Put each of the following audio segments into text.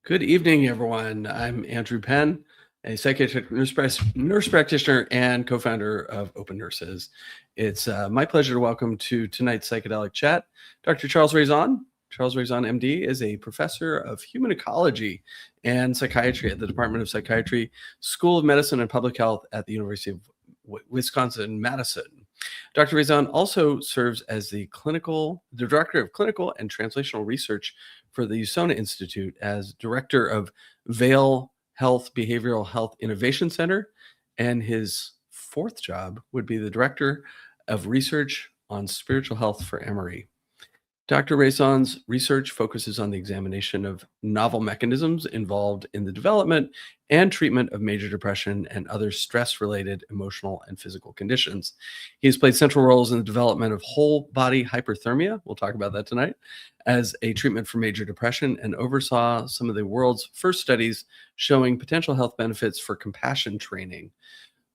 Good evening, everyone. I'm Andrew Penn, a psychiatric nurse practitioner and co-founder of Open Nurses. It's my pleasure to welcome to tonight's psychedelic chat Dr. Charles Raison. Charles Raison, MD, is a professor of human ecology and psychiatry at the Department of Psychiatry, School of Medicine and Public Health at the University of Wisconsin-Madison. Dr. Raison also serves as the director of clinical and translational research for the Usona Institute, as director of Vail Behavioral Health Innovation Center, and his fourth job would be the director of research on spiritual health for Emory. Dr. Raison's research focuses on the examination of novel mechanisms involved in the development and treatment of major depression and other stress-related emotional and physical conditions. He has played central roles in the development of whole body hyperthermia, we'll talk about that tonight, as a treatment for major depression, and oversaw some of the world's first studies showing potential health benefits for compassion training.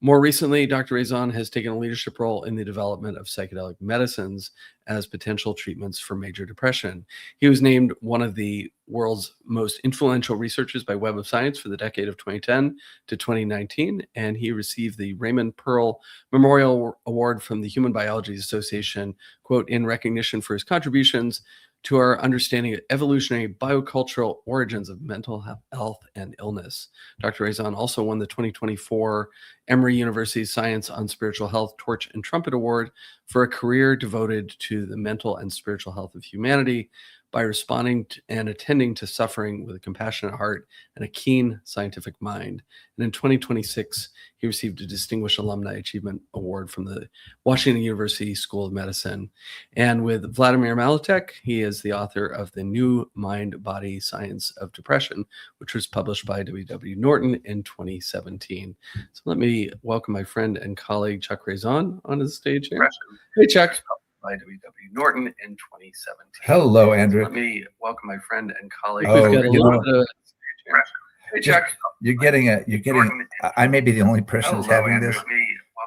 More recently, Dr. Raison has taken a leadership role in the development of psychedelic medicines as potential treatments for major depression. He was named one of the world's most influential researchers by Web of Science for the decade of 2010 to 2019, and he received the Raymond Pearl Memorial Award from the Human Biology Association, quote, in recognition for his contributions to our understanding of evolutionary biocultural origins of mental health and illness. Dr. Raison also won the 2024 Emory University Science on Spiritual Health Torch and Trumpet Award for a career devoted to the mental and spiritual health of humanity by responding to and attending to suffering with a compassionate heart and a keen scientific mind. And in 2026, he received a Distinguished Alumni Achievement Award from the Washington University School of Medicine. And with Vladimir Maletic, he is the author of The New Mind-Body Science of Depression, which was published by W.W. Norton in 2017. So let me welcome my friend and colleague, Chuck Raison, onto the stage here. Hey, Chuck. By W.W. Norton in 2017. Hello, Andrew. Let me welcome my friend and colleague. Oh, We've got a little bit of... Hey, Chuck. You're getting. I may be the only person who's having this,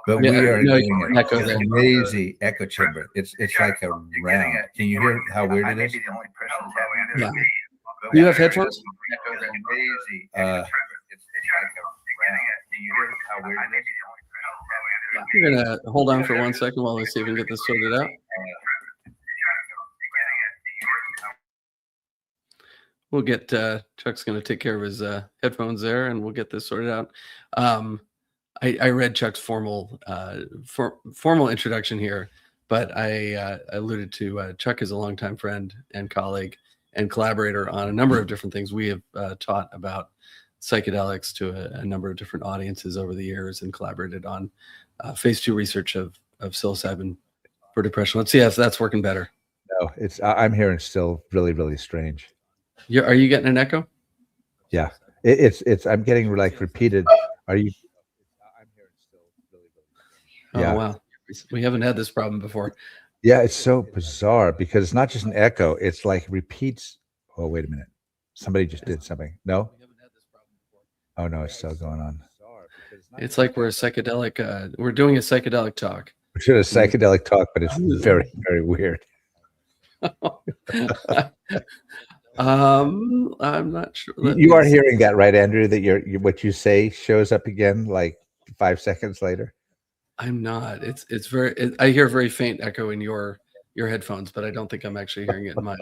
but we are getting a crazy echo chamber. It's like a round. Can you hear how weird it is? Yeah. You have headphones? We're gonna hold on for 1 second while we see if we can get this sorted out. We'll get Chuck's going to take care of his headphones there, and we'll get this sorted out. I read Chuck's formal introduction here, but I alluded to Chuck is a longtime friend and colleague and collaborator on a number of different things. We have taught about psychedelics to a number of different audiences over the years and collaborated on phase 2 research of psilocybin for depression. Let's see if that's working better. No, I'm hearing still really, really strange. Are you getting an echo? Yeah, it's I'm getting like repeated. Are you? I'm hearing still really, really strange. Oh, wow. We haven't had this problem before. Yeah, it's so bizarre because it's not just an echo. It's like repeats. Oh, wait a minute. Somebody just did something. No? Oh, no, it's still going on. It's like we're psychedelic. We're doing a psychedelic talk. We're doing a psychedelic talk, but it's very, very weird. I'm not sure. You are hearing that, right, Andrew? That what you say shows up again like 5 seconds later. I'm not. It's very. I hear very faint echo in your headphones, but I don't think I'm actually hearing it in mine.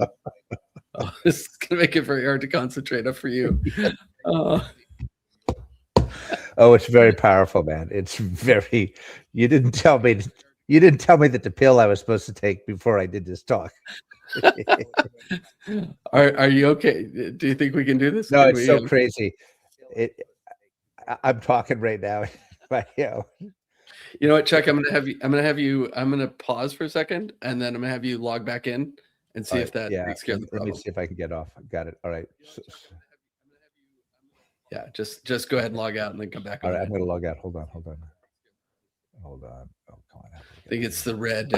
Oh, this is gonna make it very hard to concentrate up for you. Oh, it's very powerful, man. It's very. You didn't tell me that the pill I was supposed to take before I did this talk. Are you okay? Do you think we can do this? No, it's so crazy. I'm talking right now. You know what, Chuck? I'm gonna pause for a second, and then I'm gonna have you log back in and see if that takes care of the problem. Let me see if I can get off. Got it. All right. Yeah, just go ahead and log out and then come back. All right, I'm gonna log out. Hold on. Oh, come on. I think it's the red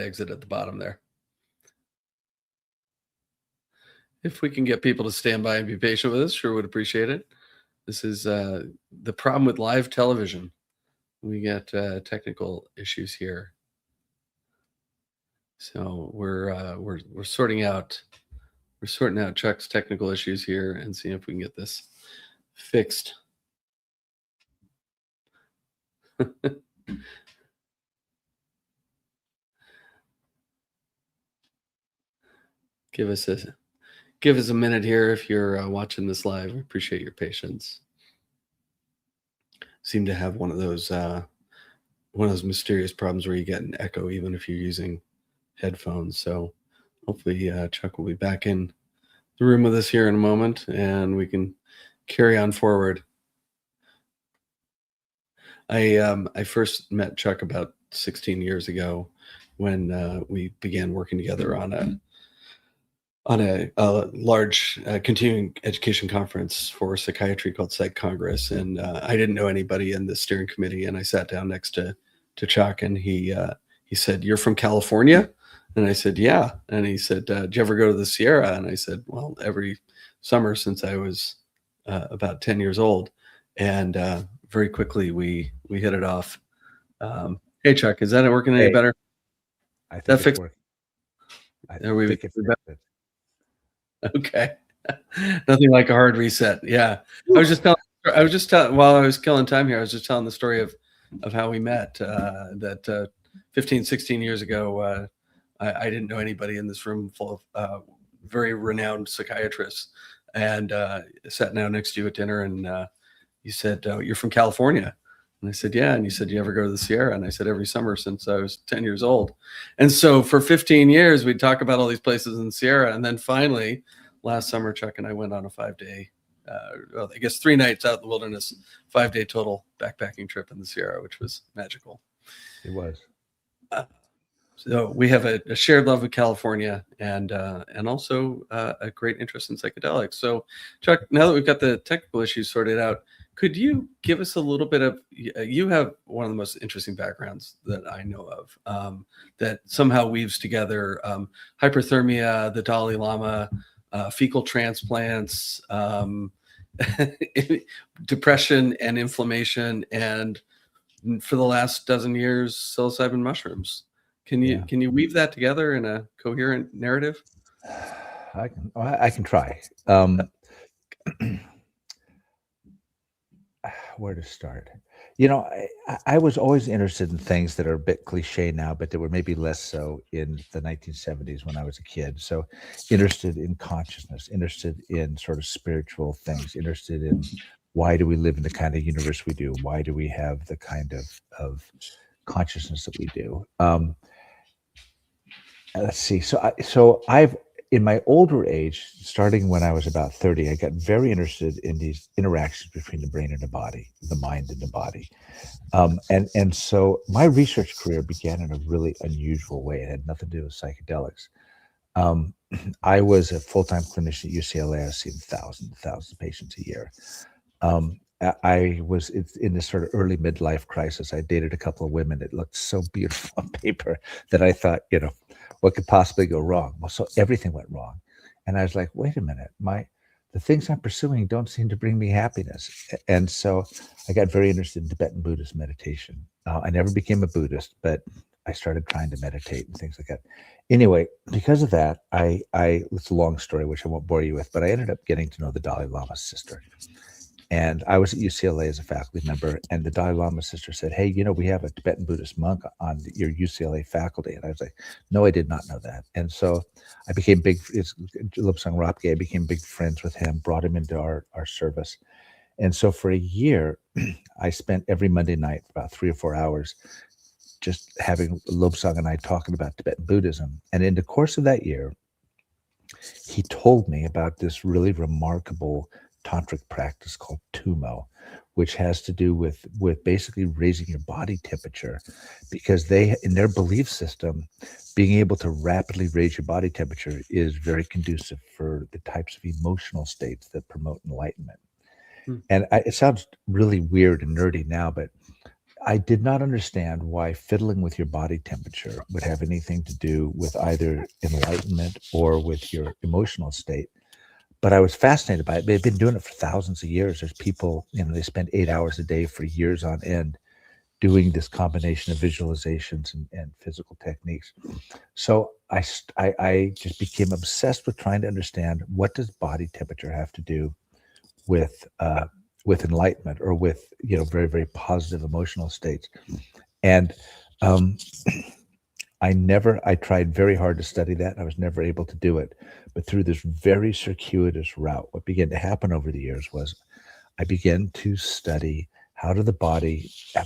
exit at the bottom there. If we can get people to stand by and be patient with us, sure would appreciate it. This is the problem with live television. We got technical issues here, so we're sorting out We're sorting out Chuck's technical issues here and seeing if we can get this fixed. Give us a minute here if you're watching this live. I appreciate your patience. Seem to have one of those mysterious problems where you get an echo even if you're using headphones. So hopefully Chuck will be back in the room with us here in a moment and we can carry on forward. I first met Chuck about 16 years ago when we began working together on a large continuing education conference for psychiatry called Psych Congress. And I didn't know anybody in the steering committee. And I sat down next to Chuck and he said, "You're from California?" And I said, "Yeah." And he said, "Did you ever go to the Sierra?" And I said, "Well, every summer since I was about 10 years old." And very quickly we hit it off. Hey, Chuck, is that working any better? I think that fixed. Okay. Nothing like a hard reset. Yeah. I was just telling while I was killing time here, I was just telling the story of how we met, that 15, 16 years ago, I didn't know anybody in this room full of very renowned psychiatrists, and sat down next to you at dinner, and you said, "You're from California?" And I said, "Yeah." And you said, "You ever go to the Sierra?" And I said, "Every summer since I was 10 years old." And so for 15 years, we'd talk about all these places in the Sierra. And then finally, last summer, Chuck and I went on a 5-day, well, I guess 3 nights out in the wilderness, 5-day total backpacking trip in the Sierra, which was magical. It was. So we have a shared love of California and also a great interest in psychedelics. So, Chuck, now that we've got the technical issues sorted out, could you give us a little bit of, you have one of the most interesting backgrounds that I know of, that somehow weaves together hyperthermia, the Dalai Lama, fecal transplants, depression and inflammation, and for the last dozen years, psilocybin mushrooms. Can you weave that together in a coherent narrative? I can try. Where to start? I was always interested in things that are a bit cliche now, but that were maybe less so in the 1970s when I was a kid. So interested in consciousness, interested in sort of spiritual things, interested in why do we live in the kind of universe we do? Why do we have the kind of consciousness that we do? Let's see. So I've, in my older age, starting when I was about 30, I got very interested in these interactions between the brain and the body, the mind and the body. And so my research career began in a really unusual way. It had nothing to do with psychedelics. I was a full-time clinician at UCLA. I was seeing thousands of patients a year. I was in this sort of early midlife crisis. I dated a couple of women that looked so beautiful on paper that I thought, what could possibly go wrong? Well, so everything went wrong. And I was like, wait a minute, the things I'm pursuing don't seem to bring me happiness. And so I got very interested in Tibetan Buddhist meditation. I never became a Buddhist, but I started trying to meditate and things like that. Anyway, because of that, it's a long story, which I won't bore you with, but I ended up getting to know the Dalai Lama's sister. And I was at UCLA as a faculty member, and the Dalai Lama's sister said, "Hey, we have a Tibetan Buddhist monk on your UCLA faculty." And I was like, "No, I did not know that." And so I became Lobsang Ropke. I became big friends with him, brought him into our service. And so for a year, I spent every Monday night about 3 or 4 hours just having Lobsang and I talking about Tibetan Buddhism. And in the course of that year, he told me about this really remarkable tantric practice called Tumo, which has to do with basically raising your body temperature, because in their belief system, being able to rapidly raise your body temperature is very conducive for the types of emotional states that promote enlightenment. And it sounds really weird and nerdy now, but I did not understand why fiddling with your body temperature would have anything to do with either enlightenment or with your emotional state. But I was fascinated by it. They've been doing it for thousands of years. There's people, they spend 8 hours a day for years on end doing this combination of visualizations and physical techniques. So I just became obsessed with trying to understand, what does body temperature have to do with enlightenment, or with, very, very positive emotional states. And um, I tried very hard to study that. I was never able to do it. But through this very circuitous route, what began to happen over the years was I began to study,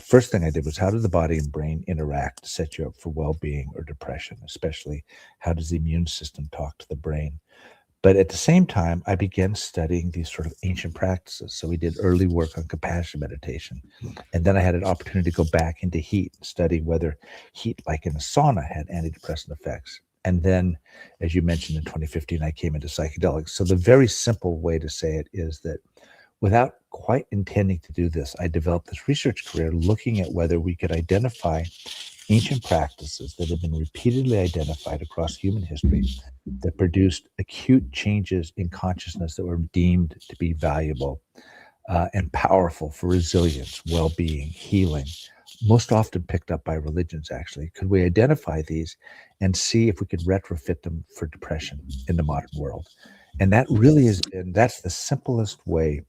first thing I did was, how do the body and brain interact to set you up for well-being or depression, especially how does the immune system talk to the brain? But at the same time, I began studying these sort of ancient practices. So we did early work on compassion meditation. And then I had an opportunity to go back into heat and study whether heat, like in a sauna, had antidepressant effects. And then, as you mentioned, in 2015, I came into psychedelics. So the very simple way to say it is that, without quite intending to do this, I developed this research career looking at whether we could identify ancient practices that have been repeatedly identified across human history that produced acute changes in consciousness that were deemed to be valuable and powerful for resilience, well-being, healing, most often picked up by religions, actually. Could we identify these and see if we could retrofit them for depression in the modern world? And that really that's the simplest way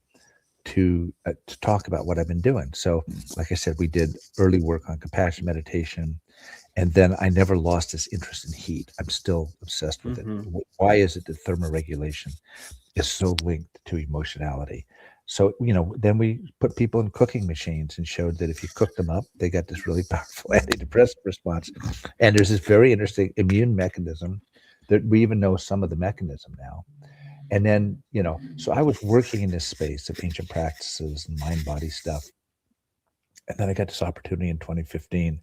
to talk about what I've been doing. So, like I said, we did early work on compassion meditation, and then I never lost this interest in heat. I'm still obsessed with it. Why is it that thermoregulation is so linked to emotionality? So, then we put people in cooking machines and showed that if you cook them up, they got this really powerful antidepressant response. And there's this very interesting immune mechanism that we even know some of the mechanism now. And then, so I was working in this space of ancient practices and mind-body stuff. And then I got this opportunity in 2015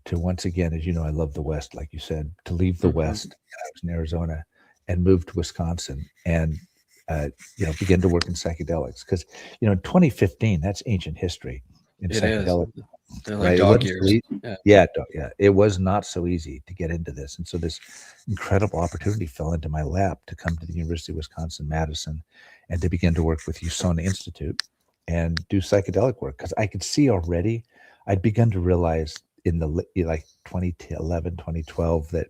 to, once again, as you know, I love the West, like you said, to leave the West. I was in Arizona and moved to Wisconsin and, begin to work in psychedelics. Because, in 2015, that's ancient history in psychedelics. They're like dog years. Yeah, it was not so easy to get into this. And so this incredible opportunity fell into my lap to come to the University of Wisconsin-Madison and to begin to work with Usona Institute and do psychedelic work. Because I could see already, I'd begun to realize in the 2011, 2012, that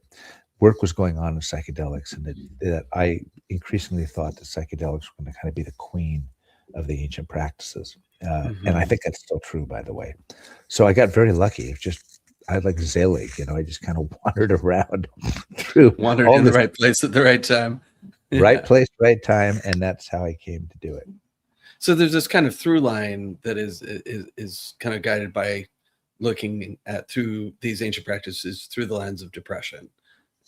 work was going on in psychedelics, and that I increasingly thought that psychedelics were going to kind of be the queen of the ancient practices. And I think that's still true, by the way. So I got very lucky. I like Zelig, I just kind of wandered around wandered in the right place at the right time. Right place, right time. And that's how I came to do it. So there's this kind of through line that is kind of guided by looking at through these ancient practices through the lens of depression,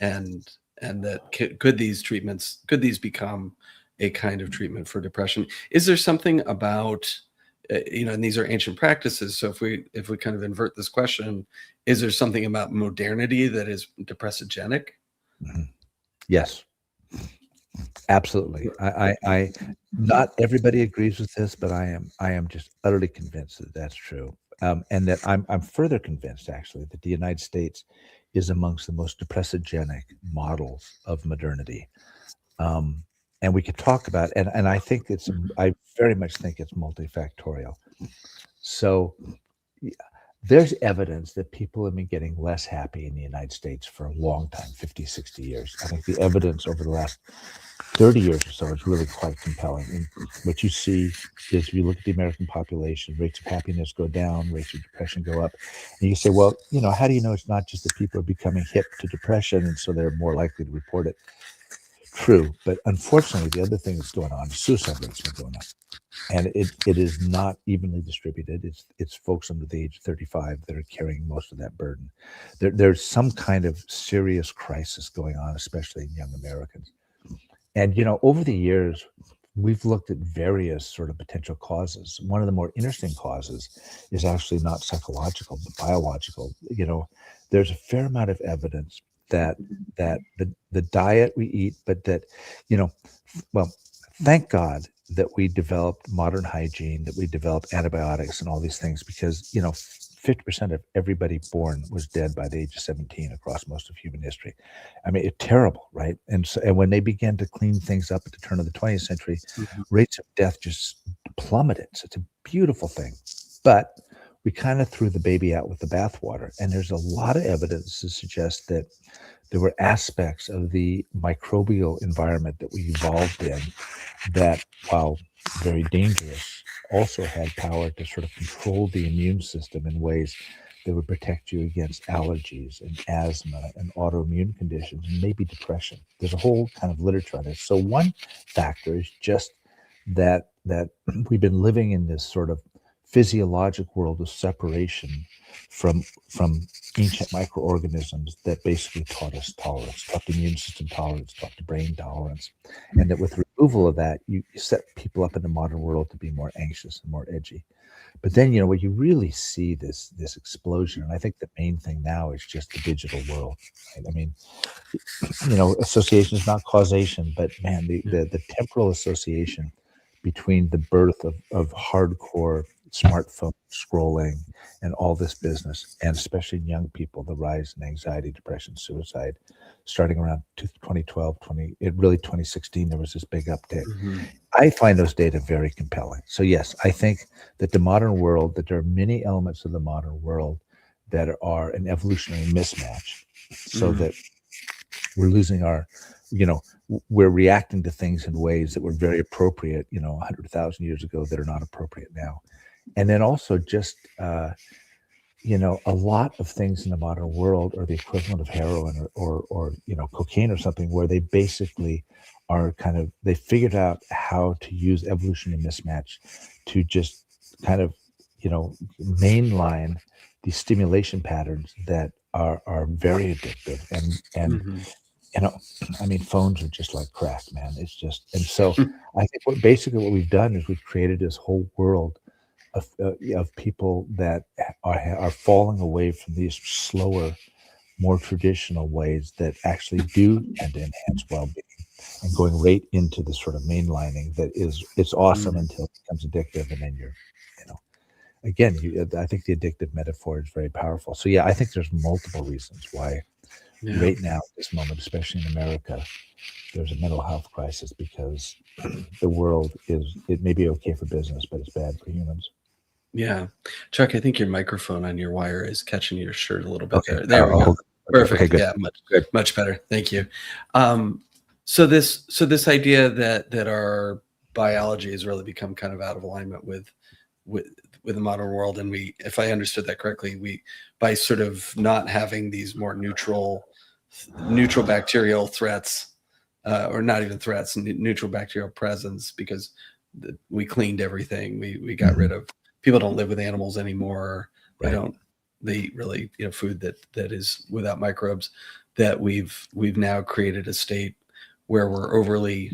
and that could these become a kind of treatment for depression? Is there something about and these are ancient practices, so if we kind of invert this question, is there something about modernity that is depressogenic? Yes, absolutely. I not everybody agrees with this, but I am just utterly convinced that that's true. And that I'm further convinced, actually, that the United States is amongst the most depressogenic models of modernity. And we could talk about, and I think I very much think it's multifactorial. So there's evidence that people have been getting less happy in the United States for a long time, 50, 60 years. I think the evidence over the last 30 years or so is really quite compelling. And what you see is, if you look at the American population, rates of happiness go down, rates of depression go up. And you say, well, how do you know it's not just that people are becoming hip to depression and so they're more likely to report it? True. But unfortunately, the other thing that's going on is suicide rates are going up. And it is not evenly distributed. It's folks under the age of 35 that are carrying most of that burden. There's some kind of serious crisis going on, especially in young Americans. And, over the years, we've looked at various sort of potential causes. One of the more interesting causes is actually not psychological, but biological. There's a fair amount of evidence that the diet we eat, but that, well, thank God that we developed modern hygiene, that we developed antibiotics and all these things, because 50% of everybody born was dead by the age of 17 across most of human history. I mean, it's terrible, right? And when they began to clean things up at the turn of the 20th century, rates of death just plummeted. So it's a beautiful thing. But we kind of threw the baby out with the bathwater. And there's a lot of evidence to suggest that there were aspects of the microbial environment that we evolved in that, while very dangerous, also had power to sort of control the immune system in ways that would protect you against allergies and asthma and autoimmune conditions and maybe depression. There's a whole kind of literature on this. So one factor is just that we've been living in this sort of physiologic world of separation from ancient microorganisms that basically taught us tolerance, taught the immune system tolerance, taught the brain tolerance, and that with removal of that, you set people up in the modern world to be more anxious and more edgy. But then, what you really see this explosion, and I think the main thing now is just the digital world. Right? I mean, association is not causation, but man, the temporal association between the birth of hardcore smartphone scrolling and all this business, and especially in young people, the rise in anxiety, depression, suicide, starting around 2012, 2016, there was this big uptick. Mm-hmm. I find those data very compelling. So yes, I think that the modern world, that there are many elements of the modern world that are an evolutionary mismatch, so that we're losing our, we're reacting to things in ways that were very appropriate, 100,000 years ago that are not appropriate now. And then also just, a lot of things in the modern world are the equivalent of heroin or cocaine or something, where they basically are they figured out how to use evolutionary mismatch to just kind of, mainline these stimulation patterns that are very addictive. And phones are just like crack, man. It's just, and so I think what we've done is we've created this whole world of people that are falling away from these slower, more traditional ways that actually do tend to enhance well-being, and going right into the sort of mainlining it's awesome until it becomes addictive, and then you're, again, I think the addictive metaphor is very powerful. So yeah, I think there's multiple reasons why right now, at this moment, especially in America, there's a mental health crisis, because the world it may be okay for business, but it's bad for humans. Yeah. Chuck, I think your microphone on your wire is catching your shirt a little bit. Okay. There we go. Perfect. Okay, good. Yeah, Good. Much better. Thank you. So this idea that our biology has really become kind of out of alignment with the modern world, and if I understood that correctly, by sort of not having these more neutral bacterial threats, or not even threats, neutral bacterial presence, because we cleaned everything. We got rid of. People don't live with animals anymore. Right. They eat really, food that is without microbes. That we've now created a state where we're overreact.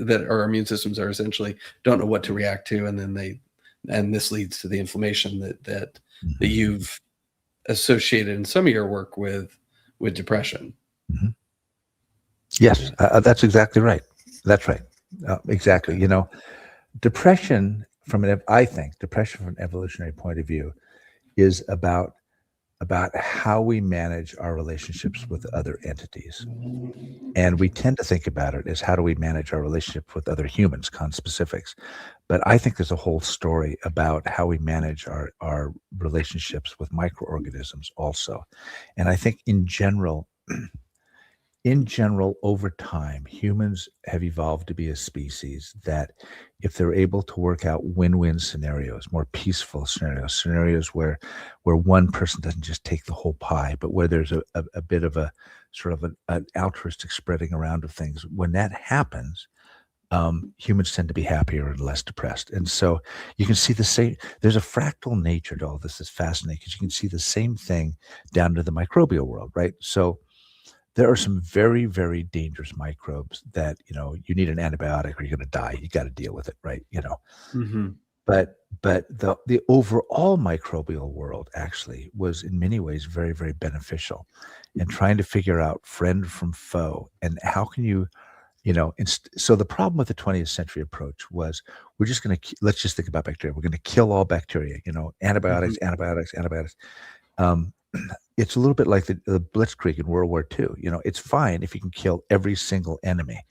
That our immune systems are essentially don't know what to react to, and this leads to the inflammation that you've associated in some of your work with depression. Mm-hmm. Yes, that's exactly right. That's right. Exactly. Depression from an evolutionary point of view is about how we manage our relationships with other entities. And we tend to think about it as how do we manage our relationship with other humans, conspecifics. But I think there's a whole story about how we manage our relationships with microorganisms also. And I think in general, over time, humans have evolved to be a species that, if they're able to work out win-win scenarios, more peaceful scenarios where one person doesn't just take the whole pie, but where there's a bit of a sort of an altruistic spreading around of things, when that happens, humans tend to be happier and less depressed. And so you can see the same, there's a fractal nature to all this that's fascinating, because you can see the same thing down to the microbial world, right? So there are some very, very dangerous microbes that, you need an antibiotic or you're going to die. You got to deal with it, right? But the overall microbial world actually was in many ways very, very beneficial, and trying to figure out friend from foe, and how can you, so the problem with the 20th century approach was, we're just going to, let's just think about bacteria. We're going to kill all bacteria, antibiotics. It's a little bit like the Blitzkrieg in World War II. It's fine if you can kill every single enemy,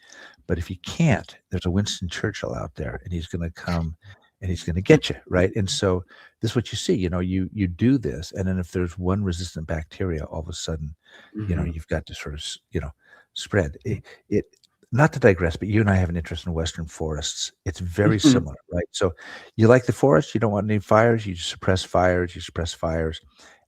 but if you can't, there's a Winston Churchill out there, and he's going to come and he's going to get you, right? And so this is what you see. You do this, and then if there's one resistant bacteria, all of a sudden, Hmm. you've got to sort of spread it. Not to digress, but you and I have an interest in Western forests. It's very similar, right? So you like the forest, you don't want any fires, you suppress fires,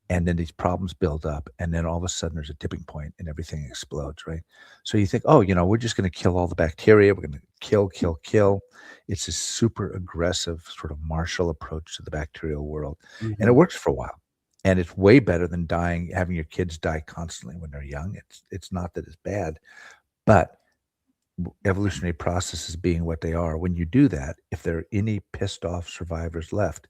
and then these problems build up, and then all of a sudden there's a tipping point and everything explodes, right? So you think, oh, we're just going to kill all the bacteria, we're going to kill. It's a super aggressive sort of martial approach to the bacterial world, and it Hmm. works for a while. And it's way better than having your kids die constantly when they're young. It's not that it's bad, but evolutionary processes being what they are, when you do that, if there are any pissed off survivors left,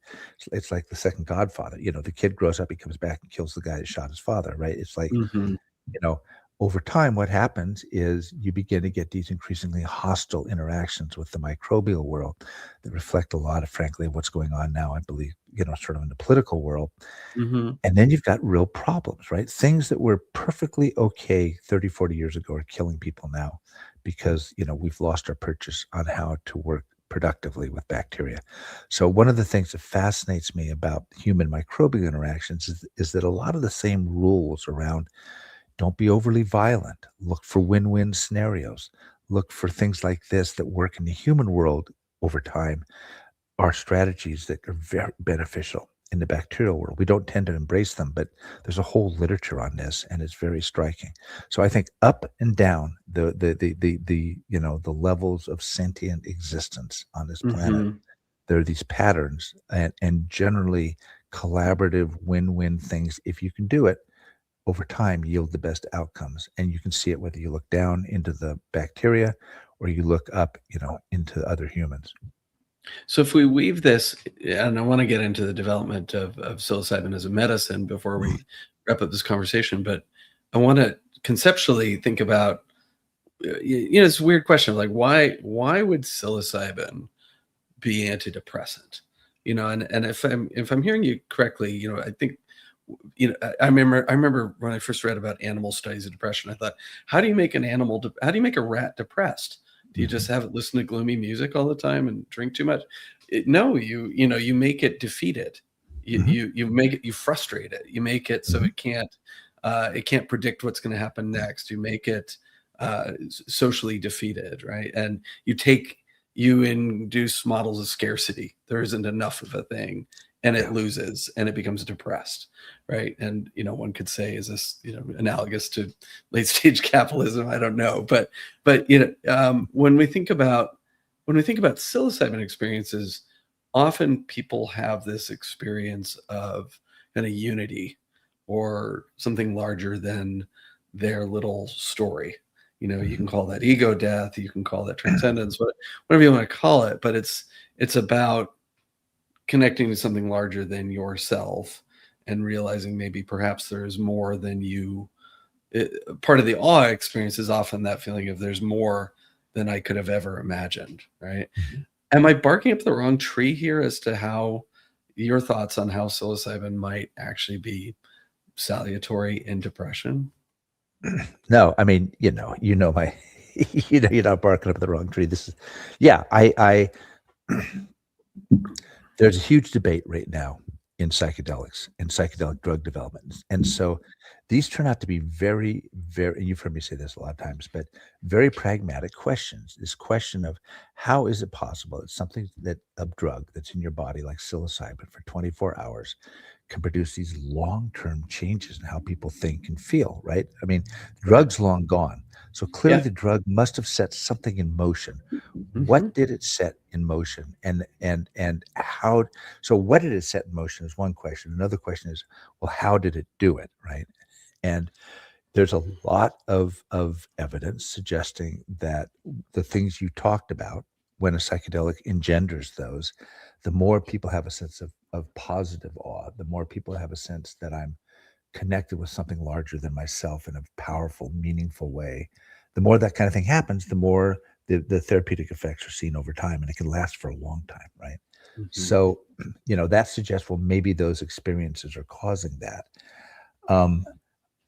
it's like the second Godfather. The kid grows up, he comes back and kills the guy that shot his father, right? It's like, Hmm. you know, over time, what happens is you begin to get these increasingly hostile interactions with the microbial world that reflect a lot of, frankly, what's going on now, I believe, sort of in the political world. Hmm. And then you've got real problems, right? Things that were perfectly okay 30, 40 years ago are killing people now because, we've lost our purchase on how to work productively with bacteria. So one of the things that fascinates me about human microbial interactions is that a lot of the same rules around don't be overly violent, look for win-win scenarios, look for things like this that work in the human world over time are strategies that are very beneficial in the bacterial world. We don't tend to embrace them, but there's a whole literature on this, and it's very striking. So I think up and down the levels of sentient existence on this planet, Hmm. there are these patterns and generally collaborative win-win things. If you can do it over time, yield the best outcomes, and you can see it whether you look down into the bacteria or you look up, into other humans. So if we weave this, and I want to get into the development of psilocybin as a medicine before we wrap up this conversation, but I want to conceptually think about, it's a weird question of like, why would psilocybin be antidepressant? And if I'm hearing you correctly, I think, I remember when I first read about animal studies of depression, I thought, how do you make a rat depressed? Do you just Mhm, have it listen to gloomy music all the time and drink too much? No, you make it defeated. You mhm, you you make it, you frustrate it. You make it so mhm. it can't predict what's going to happen next. You make it socially defeated, right? And you induce models of scarcity. There isn't enough of a thing, and it Yeah. loses, and it becomes depressed, right? And one could say, is this analogous to late stage capitalism? I don't know, but when we think about psilocybin experiences, often people have this experience of kind of unity or something larger than their little story. You Mhm. can call that ego death, you can call that transcendence, whatever you want to call it, but it's about connecting to something larger than yourself and realizing maybe perhaps there's more than you. Part of the awe experience is often that feeling of there's more than I could have ever imagined, right? Mhm. Am I barking up the wrong tree here as to how your thoughts on how psilocybin might actually be salutary in depression? No, I mean, my you're not barking up the wrong tree. This is yeah, there's a huge debate right now in psychedelics and psychedelic drug development. And so these turn out to be very, very, you've heard me say this a lot of times, but very pragmatic questions. This question of how is it possible that something that a drug that's in your body, like psilocybin for 24 hours, can produce these long-term changes in how people think and feel, right? I mean, the Right. drug's long gone. So clearly Yeah. the drug must have set something in motion. Hmm. What did it set in motion, and how? So what did it set in motion is one question. Another question is, well, how did it do it, right? And there's a lot of evidence suggesting that the things you talked about, when a psychedelic engenders those, the more people have a sense of positive awe, the more people have a sense that I'm connected with something larger than myself in a powerful, meaningful way. The more that kind of thing happens, the more the therapeutic effects are seen over time, and it can last for a long time, right? Hmm. So, that suggests, well, maybe those experiences are causing that. Um,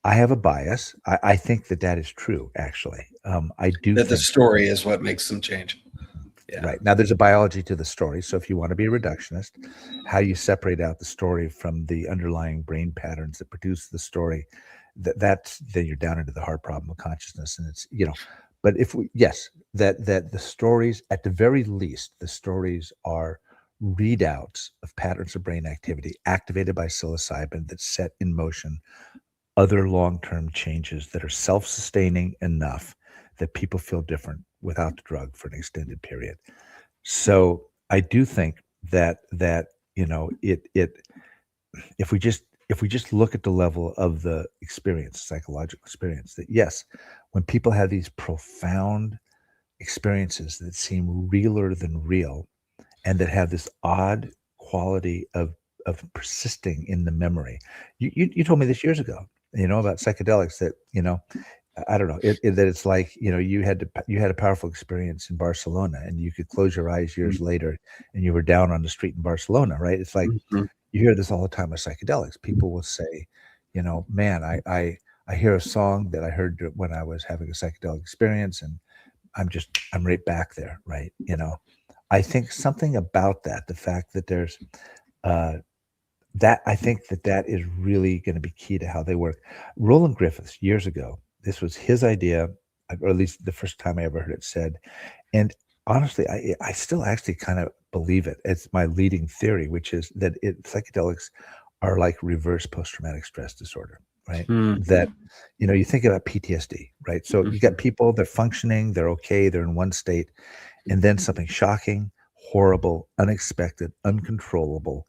I have a bias. I think that is true, actually. I do That the think story is what makes them change. Yeah. Right. Now, there's a biology to the story. So if you want to be a reductionist, how you separate out the story from the underlying brain patterns that produce the story, that's then you're down into the hard problem of consciousness. And it's, but if we, yes, that the stories, at the very least, the stories are readouts of patterns of brain activity activated by psilocybin that set in motion other long-term changes that are self-sustaining enough that people feel different without the drug for an extended period. So I do think that it if we just look at the level of the experience, psychological experience, that yes, when people have these profound experiences that seem realer than real and that have this odd quality of persisting in the memory. You told me this years ago, about psychedelics that, I don't know, that it's like, you had a powerful experience in Barcelona and you could close your eyes years later and you were down on the street in Barcelona, right? It's like Mhm. you hear this all the time with psychedelics. People will say, man, I hear a song that I heard when I was having a psychedelic experience and I'm right back there, right? I think something about that, the fact that there's uh, that I think that is really going to be key to how they work. Roland Griffiths years ago, this was his idea, or at least the first time I ever heard it said. And honestly, I still actually kind of believe it. It's my leading theory, which is that psychedelics are like reverse post-traumatic stress disorder, right? Mhm. That, you think about PTSD, right? So you got Mhm. people, they're functioning, they're okay, they're in one state, and then something shocking, horrible, unexpected, uncontrollable,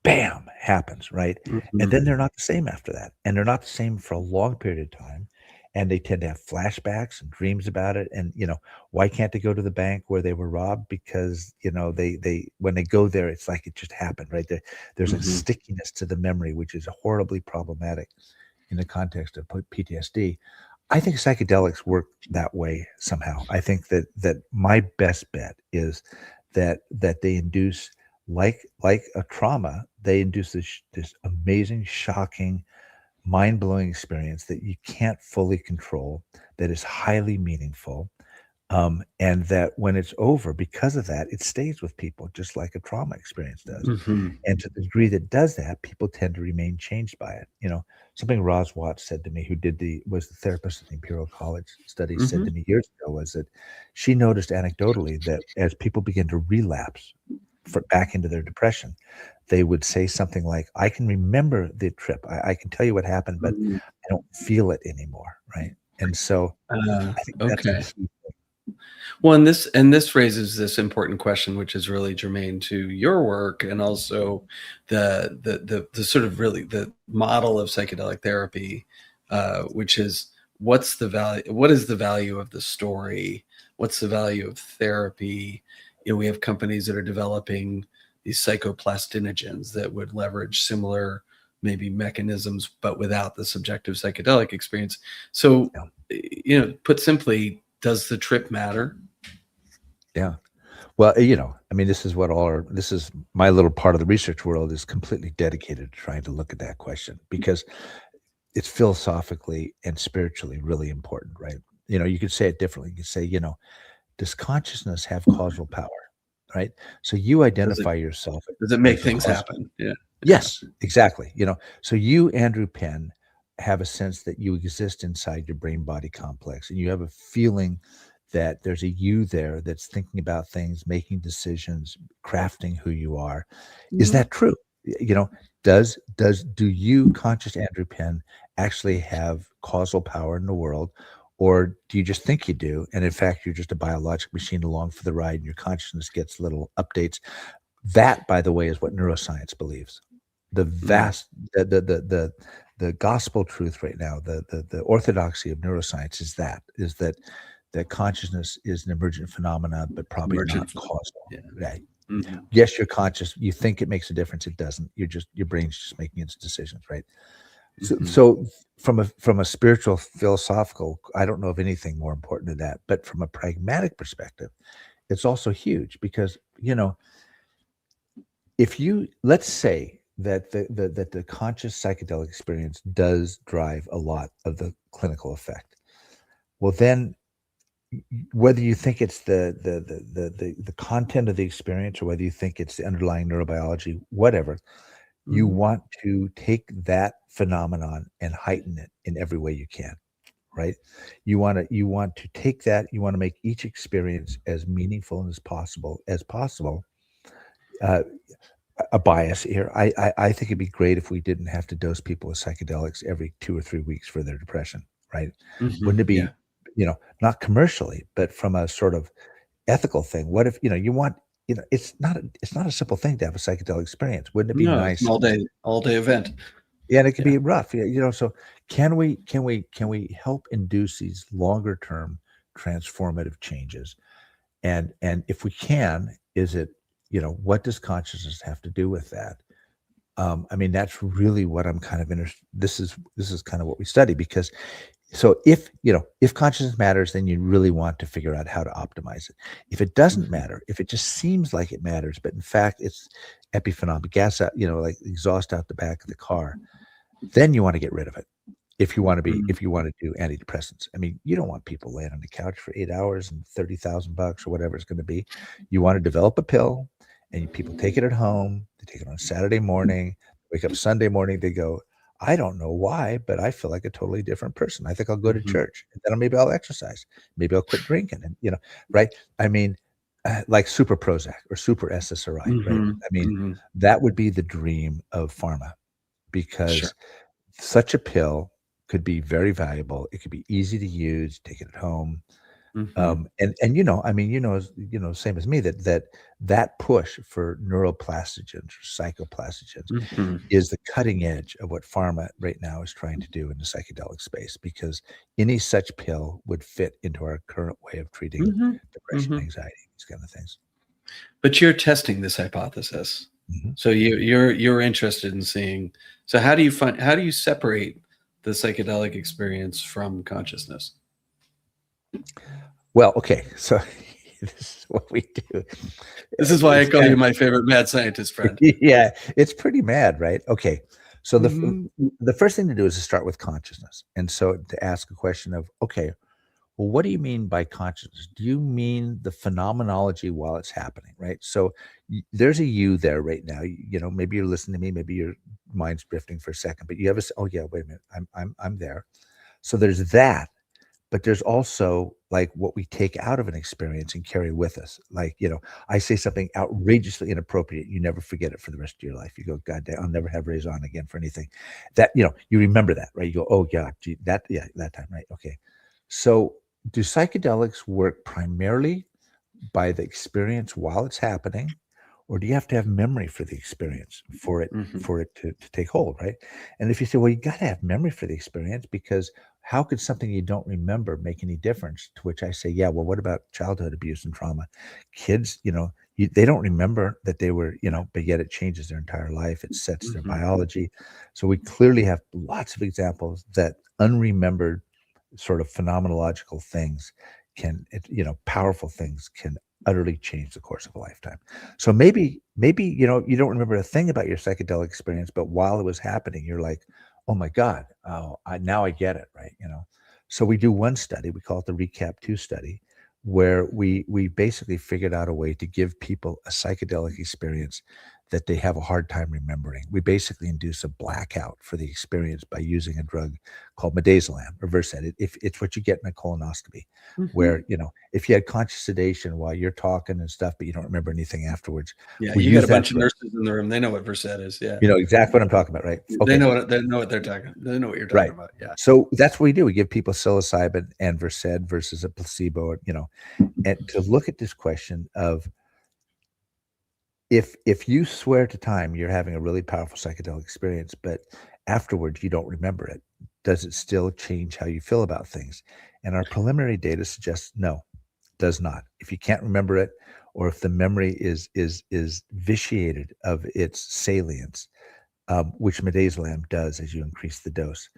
bam, happens, right? And Mhm. then they're not the same after that. And they're not the same for a long period of time. And they tend to have flashbacks and dreams about it. And, why can't they go to the bank where they were robbed? Because, they when they go there, it's like it just happened, right? There's a Mhm. stickiness to the memory, which is horribly problematic in the context of PTSD. I think psychedelics work that way somehow. I think that my best bet is that they induce, like a trauma, they induce this amazing, shocking, mind-blowing experience that you can't fully control, that is highly meaningful, and that when it's over, because of that, it stays with people just like a trauma experience does. Mhm. And to the degree that does that, people tend to remain changed by it. Something Roz Watts said to me, who was the therapist at the Imperial College studies, said Mhm. to me years ago, was that she noticed anecdotally that as people begin to relapse back into their depression, they would say something like, "I can remember the trip. I can tell you what happened, but Mhm. I don't feel it anymore." Right? And so I think that's a Okay. key. Well, and this raises this important question, which is really germane to your work, and also the sort of really the model of psychedelic therapy, which is what's the value? What is the value of the story? What's the value of therapy? We have companies that are developing these psychoplastinogens that would leverage similar maybe mechanisms, but without the subjective psychedelic experience. So, Yeah. put simply, does the trip matter? Yeah. Well, I mean, this is my little part of the research world is completely dedicated to trying to look at that question because it's philosophically and spiritually really important, right? You could say it differently. You could say, does consciousness have causal power, right? So you Does it identify yourself does it make as a things causal. happen? Yeah. Yeah. Yes, exactly. So you, Andrew Penn, have a sense that you exist inside your brain body complex, and you have a feeling that there's a you there that's thinking about things, making decisions, crafting who you are. Is Mhm. that true? Do you, conscious Andrew Penn, actually have causal power in the world? Or do you just think you do? And in fact, you're just a biologic machine along for the ride, and your consciousness gets little updates. That, by the way, is what neuroscience believes. The Mm. vast the gospel truth right now, the orthodoxy of neuroscience is that consciousness is an emergent phenomena, but probably Emergent not ph causal. Yeah. Right. Mhm. Yes, you're conscious. You think it makes a difference. It doesn't. Your brain's just making its decisions, right? So, Mhm. so from a spiritual, philosophical, I don't know of anything more important than that. But from a pragmatic perspective, it's also huge because if you let's say that the conscious psychedelic experience does drive a lot of the clinical effect, well then whether you think it's the content of the experience or whether you think it's the underlying neurobiology, whatever, you Mhm. want to take that phenomenon and heighten it in every way you can, right? You want to take that, you want to make each experience as meaningful as possible. Uh, a bias here. I think it'd be great if we didn't have to dose people with psychedelics every 2 or 3 weeks for their depression, right? Wouldn't Mhm. it be, Yeah. not commercially, but from a sort of ethical thing? What if, you want, it's not a simple thing to have a psychedelic experience. Wouldn't it be No, it's an nice? all day event. Yeah, and it can Yeah. be rough. So can we help induce these longer term transformative changes? And if we can, is it, what does consciousness have to do with that? I mean, that's really what I'm kind of interested. This is kind of what we study, because so if consciousness matters, then you really want to figure out how to optimize it. If it doesn't Mhm. matter, if it just seems like it matters, but in fact it's epiphenomena, gas out, like exhaust out the back of the car, then you want to get rid of it. Mhm. If you want to do antidepressants. I mean, you don't want people laying on the couch for 8 hours and $30,000 or whatever it's going to be. You want to develop a pill, and people take it at home. They take it on Saturday morning, wake up Sunday morning. They go, I don't know why, but I feel like a totally different person. I think I'll go to Mhm. church, and then maybe I'll exercise. Maybe I'll quit drinking, and right? I mean, like super Prozac or super SSRI, right? Mhm. I mean, Mhm. that would be the dream of pharma, Sure. because such a pill could be very valuable. It could be easy to use, take it at home. Mhm. And I mean, same as me, that push for neuroplastogens or psychoplastogens Mhm. is the cutting edge of what pharma right now is trying to do in the psychedelic space, because any such pill would fit into our current way of treating Mhm. depression, Mhm. anxiety, these kind of things. But you're testing this hypothesis. Mhm. So you're interested in seeing. So how do you separate the psychedelic experience from consciousness? Well, okay, so this is what we do. This is why I It's call kind you of my favorite mad scientist friend. yeah, it's pretty mad, right? Okay. So Mhm. the first thing to do is to start with consciousness. And so to ask a question of, okay, well, what do you mean by consciousness? Do you mean the phenomenology while it's happening, right? So there's a you there right now. Maybe you're listening to me, maybe your mind's drifting for a second, but you have oh yeah, wait a minute, I'm there. So there's that, but there's also like what we take out of an experience and carry with us. Like, I say something outrageously inappropriate. You never forget it for the rest of your life. You go, God damn, I'll never have Raison again for anything. That, you remember that, right? You go, oh God, gee, yeah, that time, right? Okay. So do psychedelics work primarily by the experience while it's happening, or do you have to have memory for the experience for it Mhm. for it to take hold, right? And if you say, well, you got to have memory for the experience, because how could something you don't remember make any difference? To which I say, yeah, well, what about childhood abuse and trauma? Kids, they don't remember that they were, but yet it changes their entire life. It sets their Mhm. biology. So we clearly have lots of examples that unremembered sort of phenomenological things powerful things can utterly change the course of a lifetime. So maybe you don't remember a thing about your psychedelic experience, but while it was happening, you're like, oh my God, oh, now I get it, right? So we do one study, we call it the Recap 2 study, where we basically figured out a way to give people a psychedelic experience that they have a hard time remembering. We basically induce a blackout for the experience by using a drug called midazolam or Versed. If it's what you get in a colonoscopy, Mhm. where if you had conscious sedation while you're talking and stuff, but you don't remember anything afterwards, Yeah, we you got use a that bunch of drug. nurses in the room. They know what Versed is. Yeah. You know exactly what I'm talking about, right? They Okay, know what they're talking. They know what you're talking right. about. Yeah. So that's what we do. We give people psilocybin and Versed versus a placebo, and to look at this question of, if you swear to time you're having a really powerful psychedelic experience, but afterwards you don't remember it, does it still change how you feel about things? And our preliminary data suggests no, does not. If you can't remember it, or if the memory is vitiated of its salience, which midazolam does as you increase the dose.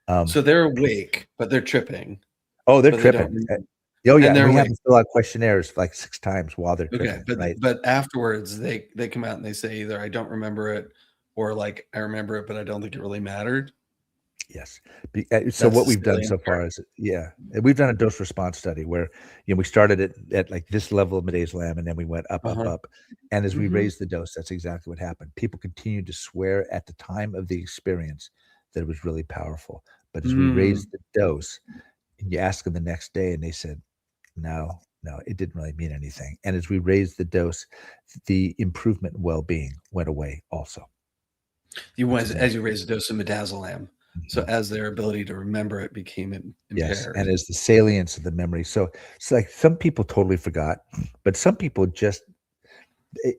Um, So they're awake, but they're tripping, oh, they're but they don't. tripping. Oh yeah, And and they're we have awake. them fill out questionnaires like 6 times while they're Okay, tripping, but right? but afterwards they come out and they say either I don't remember it or like I remember it, but I don't think it really mattered. Yes. So That's what the we've done so salient part. far is, yeah, we've done a dose response study where, we started at like this level of midazolam, and then we went up, up, Uh-huh. up. And as we Hmm. raised the dose, that's exactly what happened. People continued to swear at the time of the experience that it was really powerful. But as we Mm. raised the dose, and you ask them the next day, and they said, no, no, it didn't really mean anything. And as we raised the dose, the improvement in well-being went away also, You which was is as you amazing. raise the dose of midazolam. So Mhm. as their ability to remember it became Yes, and impaired. as the salience of the memory. So it's like some people totally forgot, but some people just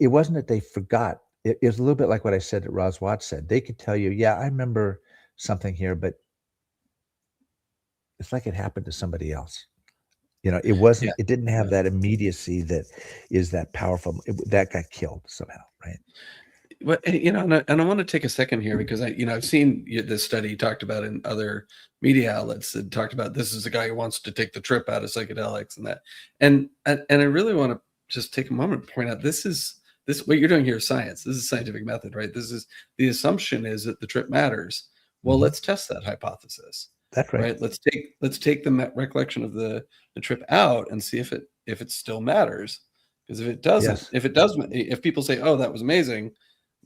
it wasn't that they forgot. It was a little bit like what I said that Roz Watts said. They could tell you, yeah, I remember something here, but it's like it happened to somebody else. Yeah. It didn't have that immediacy that is that powerful. That got killed somehow, right? Well, and I want to take a second here because I've seen this study you talked about in other media outlets that talked about this is a guy who wants to take the trip out of psychedelics and that, and I really want to just take a moment to point out this what you're doing here is science. This is scientific method, right? This is the assumption is that the trip matters. Well, Mhm. let's test that hypothesis, That's right. right? Let's take the recollection of the trip out and see if it still matters. Because if it doesn't, Yes. if people say, "Oh, that was amazing,"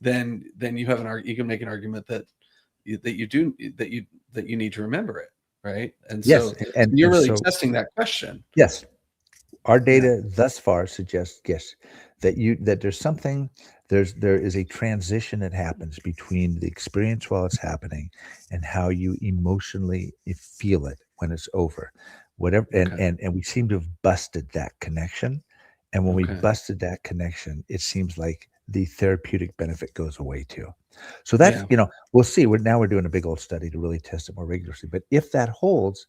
then you can make an argument that you need to remember it, right? And Yes, so you're and really so testing that question. yes. Our Yeah. data thus far suggests, yes, that there is a transition that happens between the experience while it's happening and how you emotionally feel it when it's over. Whatever, Okay. and we seem to have busted that connection. And when we Okay. busted that connection, it seems like the therapeutic benefit goes away too. So that's, Yeah. we'll see. We're doing a big old study to really test it more rigorously. But if that holds,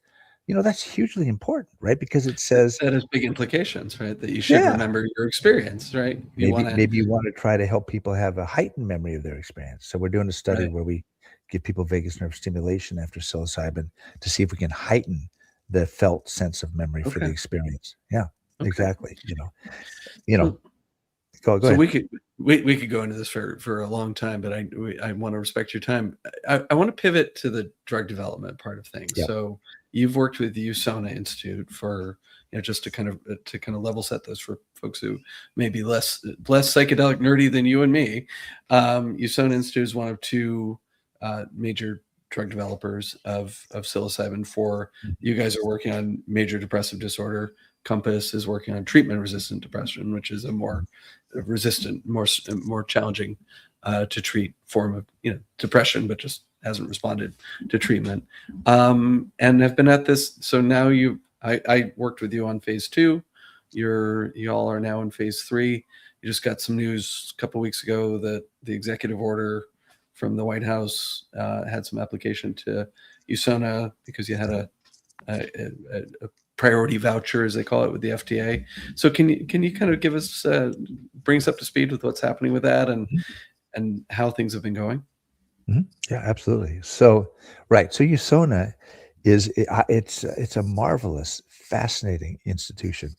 that's hugely important, right? Because it says, That has big implications, right? That you should yeah, remember your experience, right? You maybe want to. maybe you want to try to help people have a heightened memory of their experience. So we're doing a study Right. where we give people vagus nerve stimulation after psilocybin to see if we can heighten the felt sense of memory for the Okay. experience. Yeah, Okay. exactly. You know, So go so ahead. we could go into this for a long time, but I want to respect your time. I want to pivot to the drug development part of things. Yeah. So you've worked with the Usona Institute for just to kind of level set this for folks who may be less psychedelic nerdy than you and me. Usona Institute is one of two major drug developers of psilocybin. For you guys are working on major depressive disorder. Compass is working on treatment resistant depression, which is a more resistant, more challenging to treat form of depression, but just hasn't responded to treatment, and have been at this. So now I worked with you on phase 2. You all are now in phase 3. You just got some news a couple of weeks ago that the executive order from the White House had some application to Usona because you had a priority voucher, as they call it, with the FDA. So can you kind of bring us up to speed with what's happening with that and how things have been going? Mhm. Yeah, absolutely. So, right. So USONA it's a marvelous, fascinating institution.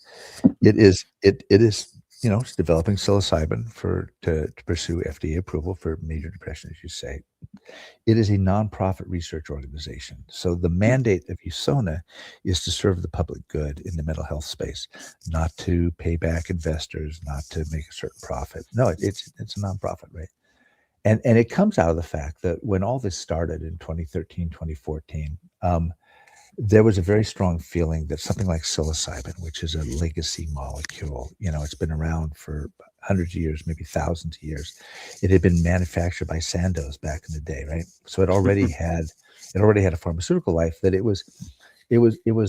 It is it's developing psilocybin to pursue FDA approval for major depression, as you say. It is a nonprofit research organization. So the mandate of USONA is to serve the public good in the mental health space, not to pay back investors, not to make a certain profit. No, it's a nonprofit, right? And it comes out of the fact that when all this started in 2013, 2014, there was a very strong feeling that something like psilocybin, which is a legacy molecule, it's been around for hundreds of years, maybe thousands of years. It had been manufactured by Sandoz back in the day, right? So it already had a pharmaceutical life. That it was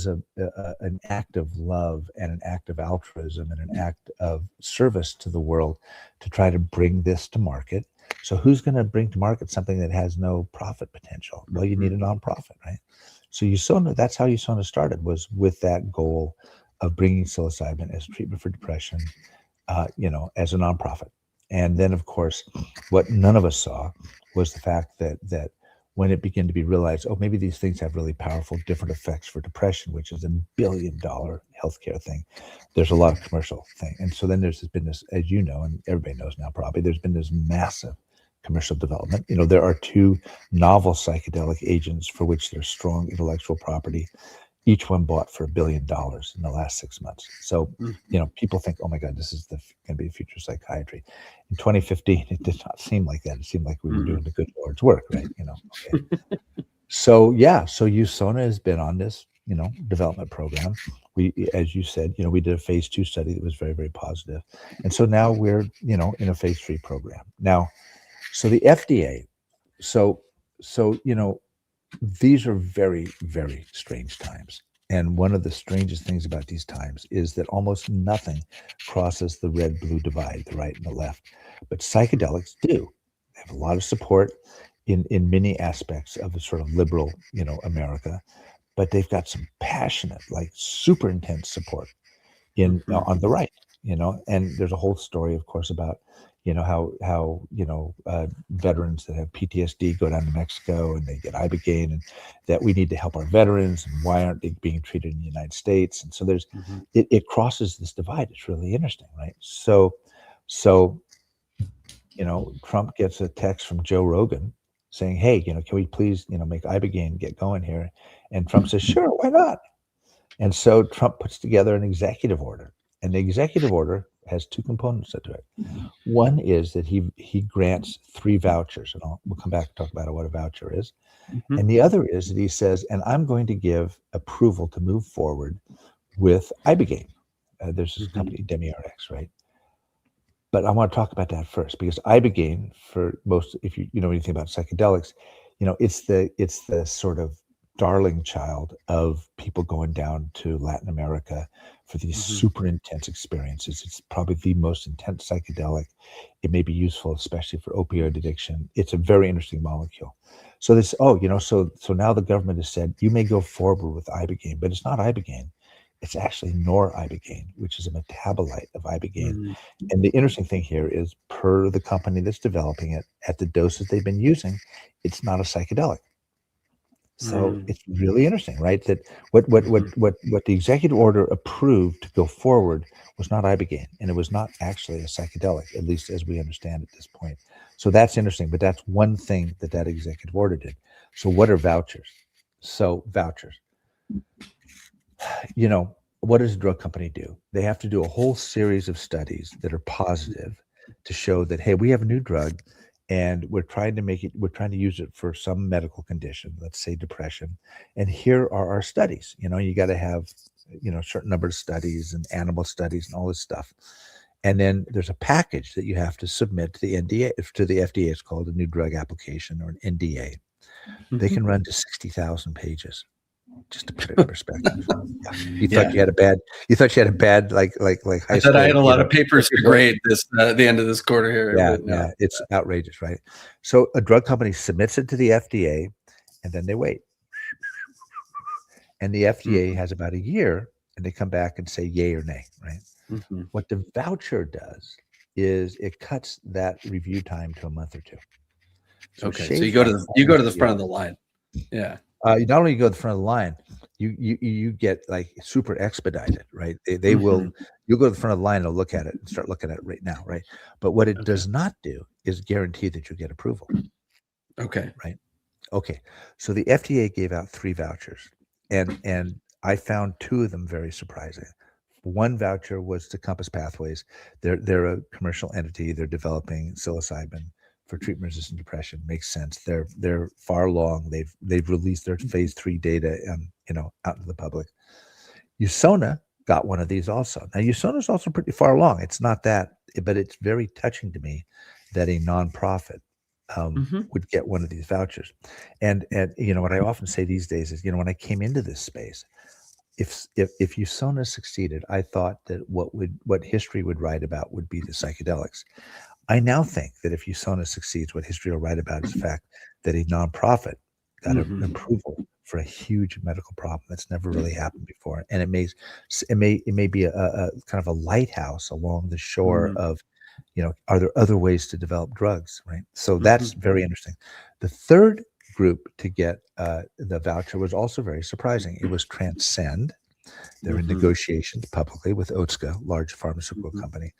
an act of love and an act of altruism and an act of service to the world to try to bring this to market. So who's going to bring to market something that has no profit potential? Well, you need a nonprofit, right? So USONA, that's how USONA started, was with that goal of bringing psilocybin as treatment for depression, as a nonprofit. And then, of course, what none of us saw was the fact that when it began to be realized, oh, maybe these things have really powerful different effects for depression, which is $1 billion healthcare thing. There's a lot of commercial thing. And so then there's been this, as you know, and everybody knows now probably, there's been this massive commercial development. There are two novel psychedelic agents for which there's strong intellectual property, each one bought for $1 billion in the last 6 months. So, people think, oh my God, this is going to be the future of psychiatry. In 2015, it did not seem like that. It seemed like we were doing the good Lord's work, right? Okay. So Usona has been on this, development program. We, as you said, we did a phase 2 study that was very, very positive. And so now we're, in a phase 3 program. Now, so the FDA, these are very, very strange times. And one of the strangest things about these times is that almost nothing crosses the red-blue divide, the right and the left. But psychedelics do. They have a lot of support in many aspects of the sort of liberal, America. But they've got some passionate, like super intense support on the right, and there's a whole story, of course, about how veterans that have PTSD go down to Mexico and they get ibogaine, and that we need to help our veterans, and why aren't they being treated in the United States? And so there's it crosses this divide. It's really interesting, right? So Trump gets a text from Joe Rogan saying, hey, can we please make ibogaine get going here? And Trump says, sure, why not? And so Trump puts together an executive order, and the executive order has two components to it. One is that he grants 3 vouchers, and we'll come back and talk about what a voucher is. And the other is that he says, and I'm going to give approval to move forward with ibogaine. There's this company, DemiRx, right? But I want to talk about that first, because ibogaine, for most, if you know anything about psychedelics, it's the sort of darling child of people going down to Latin America for these super intense experiences. It's probably the most intense psychedelic. It may be useful, especially for opioid addiction. It's a very interesting molecule. So this, so now the government has said, you may go forward with ibogaine, but it's not ibogaine. It's actually noribogaine, which is a metabolite of ibogaine. And the interesting thing here is, per the company that's developing it, at the doses they've been using, it's not a psychedelic. So it's really interesting, right? That what the executive order approved to go forward was not ibogaine, and it was not actually a psychedelic, at least as we understand at this point. So that's interesting, but that's one thing that executive order did. So what are vouchers? So vouchers, what does a drug company do? They have to do a whole series of studies that are positive to show that, hey, we have a new drug, and we're trying to use it for some medical condition, let's say depression. And here are our studies. You got to have, a certain number of studies and animal studies and all this stuff. And then there's a package that you have to submit to the FDA. It's called a new drug application, or an NDA. They can run to 60,000 pages. Just to put it in perspective. You thought you had a bad like high school. I had a lot of papers to grade this at the end of this quarter here. Yeah, it's outrageous, right? So a drug company submits it to the FDA, and then they wait. And the FDA has about a year, and they come back and say yay or nay, right? What the voucher does is it cuts that review time to a month or 2. So you go to the front of the line. Yeah. Not only you go to the front of the line, you get like super expedited, right? They will, you'll go to the front of the line and they'll look at it and start looking at it right now, right? But what it does not do is guarantee that you'll get approval. Okay. Right. Okay. So the FDA gave out 3 vouchers, and I found 2 of them very surprising. One voucher was to Compass Pathways. They're a commercial entity. They're developing psilocybin for treatment-resistant depression. Makes sense. They're far along. They've released their phase 3 data, out to the public. Usona got one of these also. Now Usona is also pretty far along. It's not that, but it's very touching to me that a nonprofit would get one of these vouchers. And what I often say these days is, when I came into this space, if Usona succeeded, I thought that what history would write about would be the psychedelics. I now think that if Usona succeeds, what history will write about is the fact that a nonprofit got an approval for a huge medical problem that's never really happened before, and it may be a kind of a lighthouse along the shore of, are there other ways to develop drugs, right? So that's very interesting. The third group to get the voucher was also very surprising. It was Transcend. They're in negotiations publicly with Otsuka, large pharmaceutical company.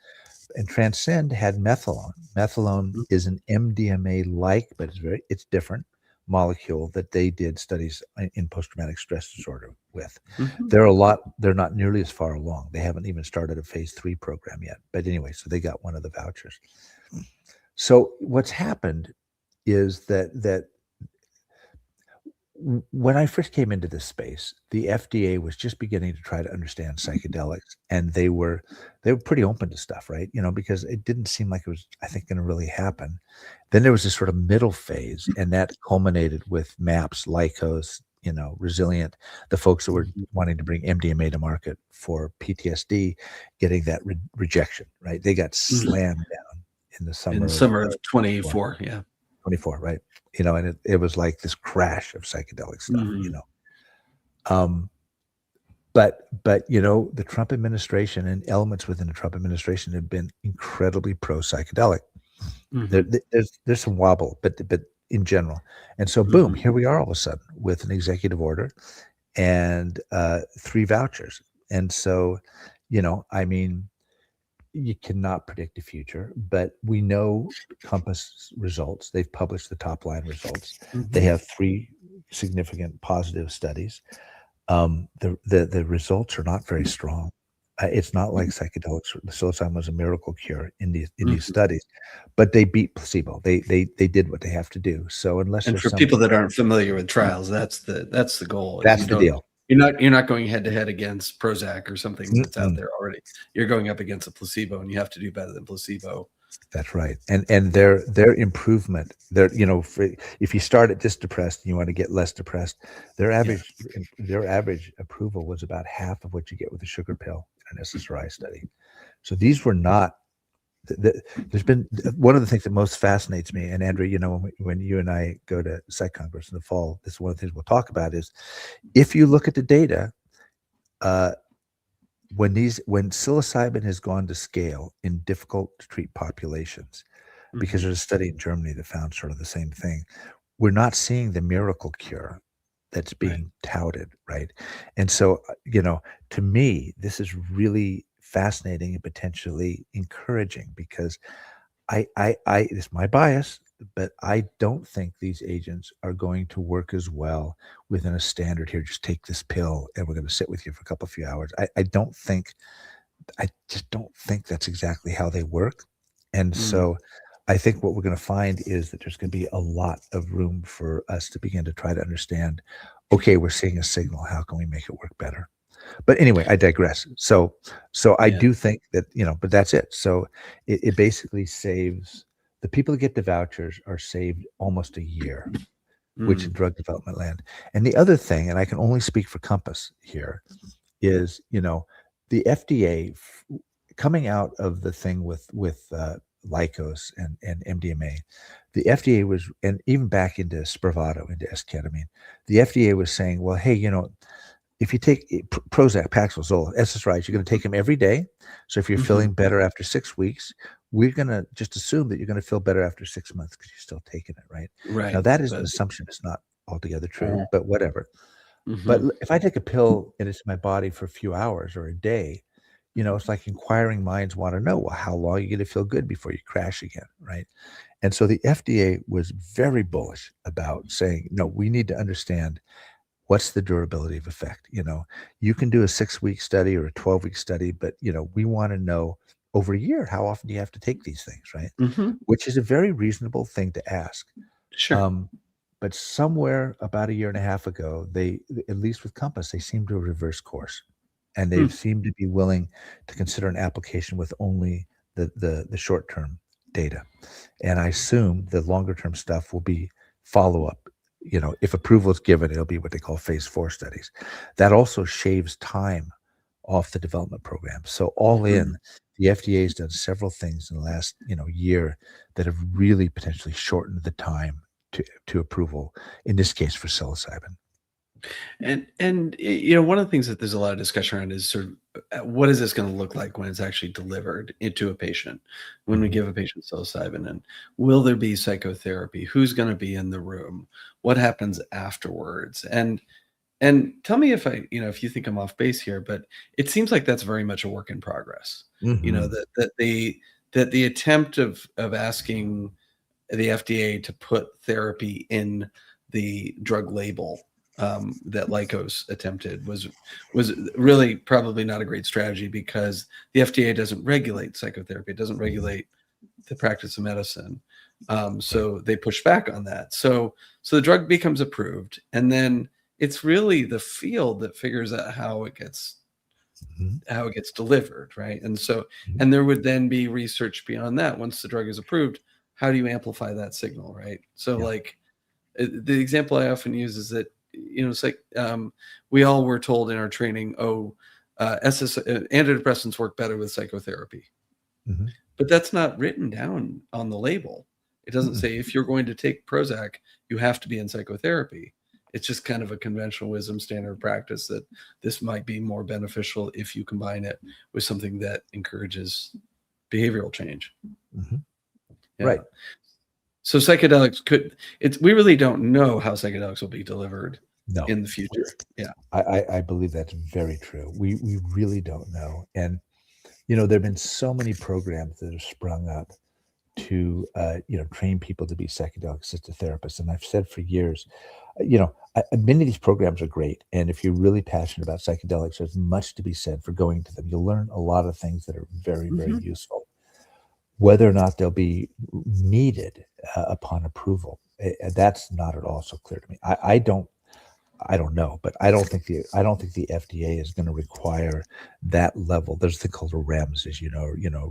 and Transcend had methylone. Methylone is an MDMA-like, but it's different molecule that they did studies in post-traumatic stress disorder with. Mm-hmm. They're not nearly as far along. They haven't even started a phase 3 program yet. But anyway, so they got one of the vouchers. So what's happened is that when I first came into this space, the FDA was just beginning to try to understand psychedelics, and they were pretty open to stuff, right? Because it didn't seem like it was, I think, going to really happen. Then there was this sort of middle phase, and that culminated with MAPS, Lycos, Resilient, the folks that were wanting to bring MDMA to market for PTSD, getting that rejection, right? They got slammed down in the summer of 24, yeah. 24, right? And it was like this crash of psychedelic stuff, But the Trump administration and elements within the Trump administration have been incredibly pro-psychedelic. There's some wobble, but in general. And so boom, here we are all of a sudden with an executive order and 3 vouchers. And so, I mean, you cannot predict the future, but we know Compass results. They've published the top line results. They have 3 significant positive studies. The results are not very strong. It's not like psychedelics. Psilocybin was a miracle cure in these studies, but they beat placebo. They did what they have to do. So unless and for people that aren't familiar with trials, that's the goal. That's the deal. You're not going head to head against Prozac or something that's out there already. You're going up against a placebo, and you have to do better than placebo. That's right. And their improvement, if you start at just depressed and you want to get less depressed, their average approval was about half of what you get with a sugar pill in an SSRI study. So these were not. There's been one of the things that most fascinates me, and Andrew, when you and I go to Psych Congress in the fall, this is one of the things we'll talk about is if you look at the data, when psilocybin has gone to scale in difficult to treat populations, because there's a study in Germany that found sort of the same thing, we're not seeing the miracle cure that's being touted, right? And so, to me, this is really fascinating and potentially encouraging because it's my bias, but I don't think these agents are going to work as well within a standard here. Just take this pill and we're going to sit with you for a few hours. I just don't think that's exactly how they work. And so I think what we're going to find is that there's going to be a lot of room for us to begin to try to understand, okay, we're seeing a signal. How can we make it work better? But anyway, I digress. So I do think that, but that's it. So it basically saves the people that get the vouchers are saved almost a year, which in drug development land. And the other thing, and I can only speak for Compass here, is, the FDA coming out of the thing with Lycos and MDMA, the FDA was, and even back into Spravato, into esketamine, the FDA was saying, well, hey, if you take Prozac, Paxil, Zoloft, SSRIs, you're going to take them every day. So if you're feeling better after 6 weeks, we're going to just assume that you're going to feel better after 6 months because you're still taking it, right? Right. Now, that is an assumption. It's not altogether true, but whatever. But if I take a pill and it's in my body for a few hours or a day, it's like inquiring minds want to know, well, how long are you going to feel good before you crash again, right? And so the FDA was very bullish about saying, no, we need to understand what's the durability of effect. You can do a 6-week study or a 12-week study, but, we want to know over a year, how often do you have to take these things, right? Which is a very reasonable thing to ask. Sure. But somewhere about a year and a half ago, they, at least with Compass, they seem to reverse course. And they seem to be willing to consider an application with only the short-term data. And I assume the longer-term stuff will be follow-up. If approval is given, it'll be what they call phase 4 studies. That also shaves time off the development program. So all in, the FDA has done several things in the last year that have really potentially shortened the time to approval, in this case for psilocybin. And one of the things that there's a lot of discussion around is sort of what is this going to look like when it's actually delivered into a patient, when we give a patient psilocybin, and will there be psychotherapy? Who's going to be in the room? What happens afterwards? And tell me if if you think I'm off base here, but it seems like that's very much a work in progress. That that the attempt of asking the FDA to put therapy in the drug label that Lykos attempted was really probably not a great strategy, because the FDA doesn't regulate psychotherapy. It doesn't regulate the practice of medicine. So they push back on that. So the drug becomes approved, and then it's really the field that figures out how it gets delivered, right? And so, and there would then be research beyond that. Once the drug is approved, how do you amplify that signal, right? So Yeah. like the example I often use is that, it's like we all were told in our training, antidepressants work better with psychotherapy. Mm-hmm. But that's not written down on the label. It doesn't say if you're going to take Prozac, you have to be in psychotherapy. It's just kind of a conventional wisdom, standard practice that this might be more beneficial if you combine it with something that encourages behavioral change. Mm-hmm. Yeah. Right. So psychedelics we really don't know how psychedelics will be delivered in the future. Yeah. I believe that's very true. We really don't know. And, there have been so many programs that have sprung up to, train people to be psychedelic assisted therapists. And I've said for years, many of these programs are great. And if you're really passionate about psychedelics, there's much to be said for going to them. You'll learn a lot of things that are very, very useful. Whether or not they'll be needed upon approval, that's not at all so clear to me. I don't know, but I don't think the FDA is going to require that level. There's a thing called a REMS, as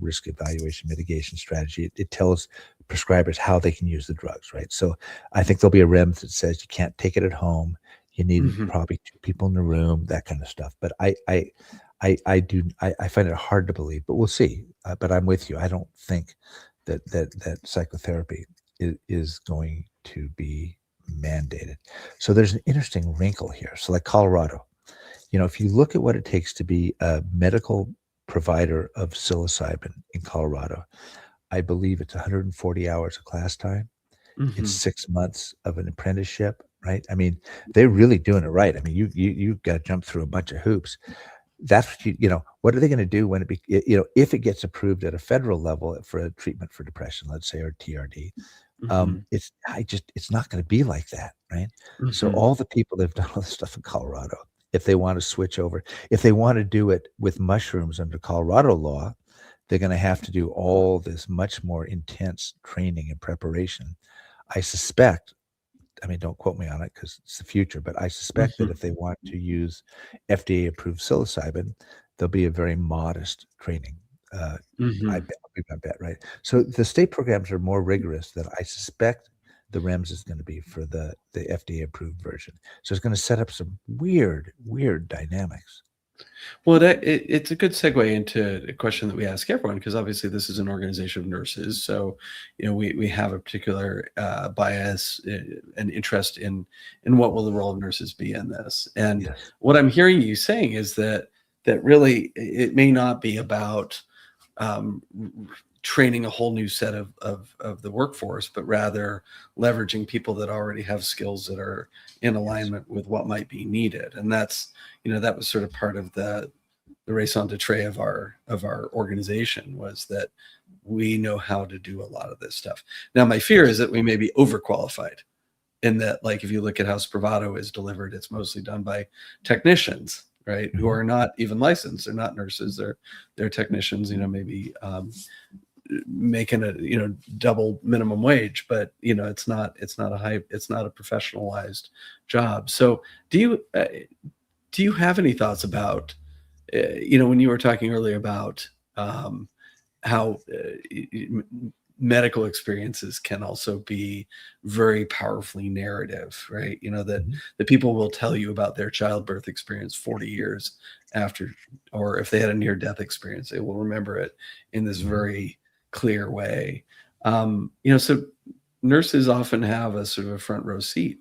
risk evaluation mitigation strategy. It tells prescribers how they can use the drugs, right? So I think there'll be a REMS that says you can't take it at home. You need probably 2 people in the room, that kind of stuff. But I find it hard to believe, but we'll see. But I'm with you. I don't think that psychotherapy is going to be mandated. So there's an interesting wrinkle here. So like Colorado, if you look at what it takes to be a medical provider of psilocybin in Colorado, I believe it's 140 hours of class time. It's 6 months of an apprenticeship, right? I mean, they're really doing it right. I mean, you've got to jump through a bunch of hoops. That's what what are they going to do when if it gets approved at a federal level for a treatment for depression, let's say, or TRD? It's not going to be like that, right? So all the people that have done all this stuff in Colorado, if they want to switch over, if they want to do it with mushrooms under Colorado law, they're going to have to do all this much more intense training and preparation. I suspect, I mean, don't quote me on it because it's the future, but I suspect that if they want to use FDA-approved psilocybin, there'll be a very modest training. I bet, right? So the state programs are more rigorous than I suspect the REMS is going to be for the FDA-approved version. So it's going to set up some weird dynamics. Well, it's a good segue into a question that we ask everyone, because obviously this is an organization of nurses. So, we have a particular bias and interest in what will the role of nurses be in this. And what I'm hearing you saying is that really it may not be about training a whole new set of the workforce, but rather leveraging people that already have skills that are in alignment with what might be needed. And that's, that was sort of part of the raison d'etre of our organization, was that we know how to do a lot of this stuff. Now, my fear is that we may be overqualified, in that, like, if you look at how Spravato is delivered, it's mostly done by technicians, right? Who are not even licensed. They're not nurses. They're technicians, maybe making a double minimum wage, but it's not a professionalized job. So do you have any thoughts about when you were talking earlier about how medical experiences can also be very powerfully narrative, right? That the people will tell you about their childbirth experience 40 years after, or if they had a near-death experience, they will remember it in this very clear way. So nurses often have a sort of a front row seat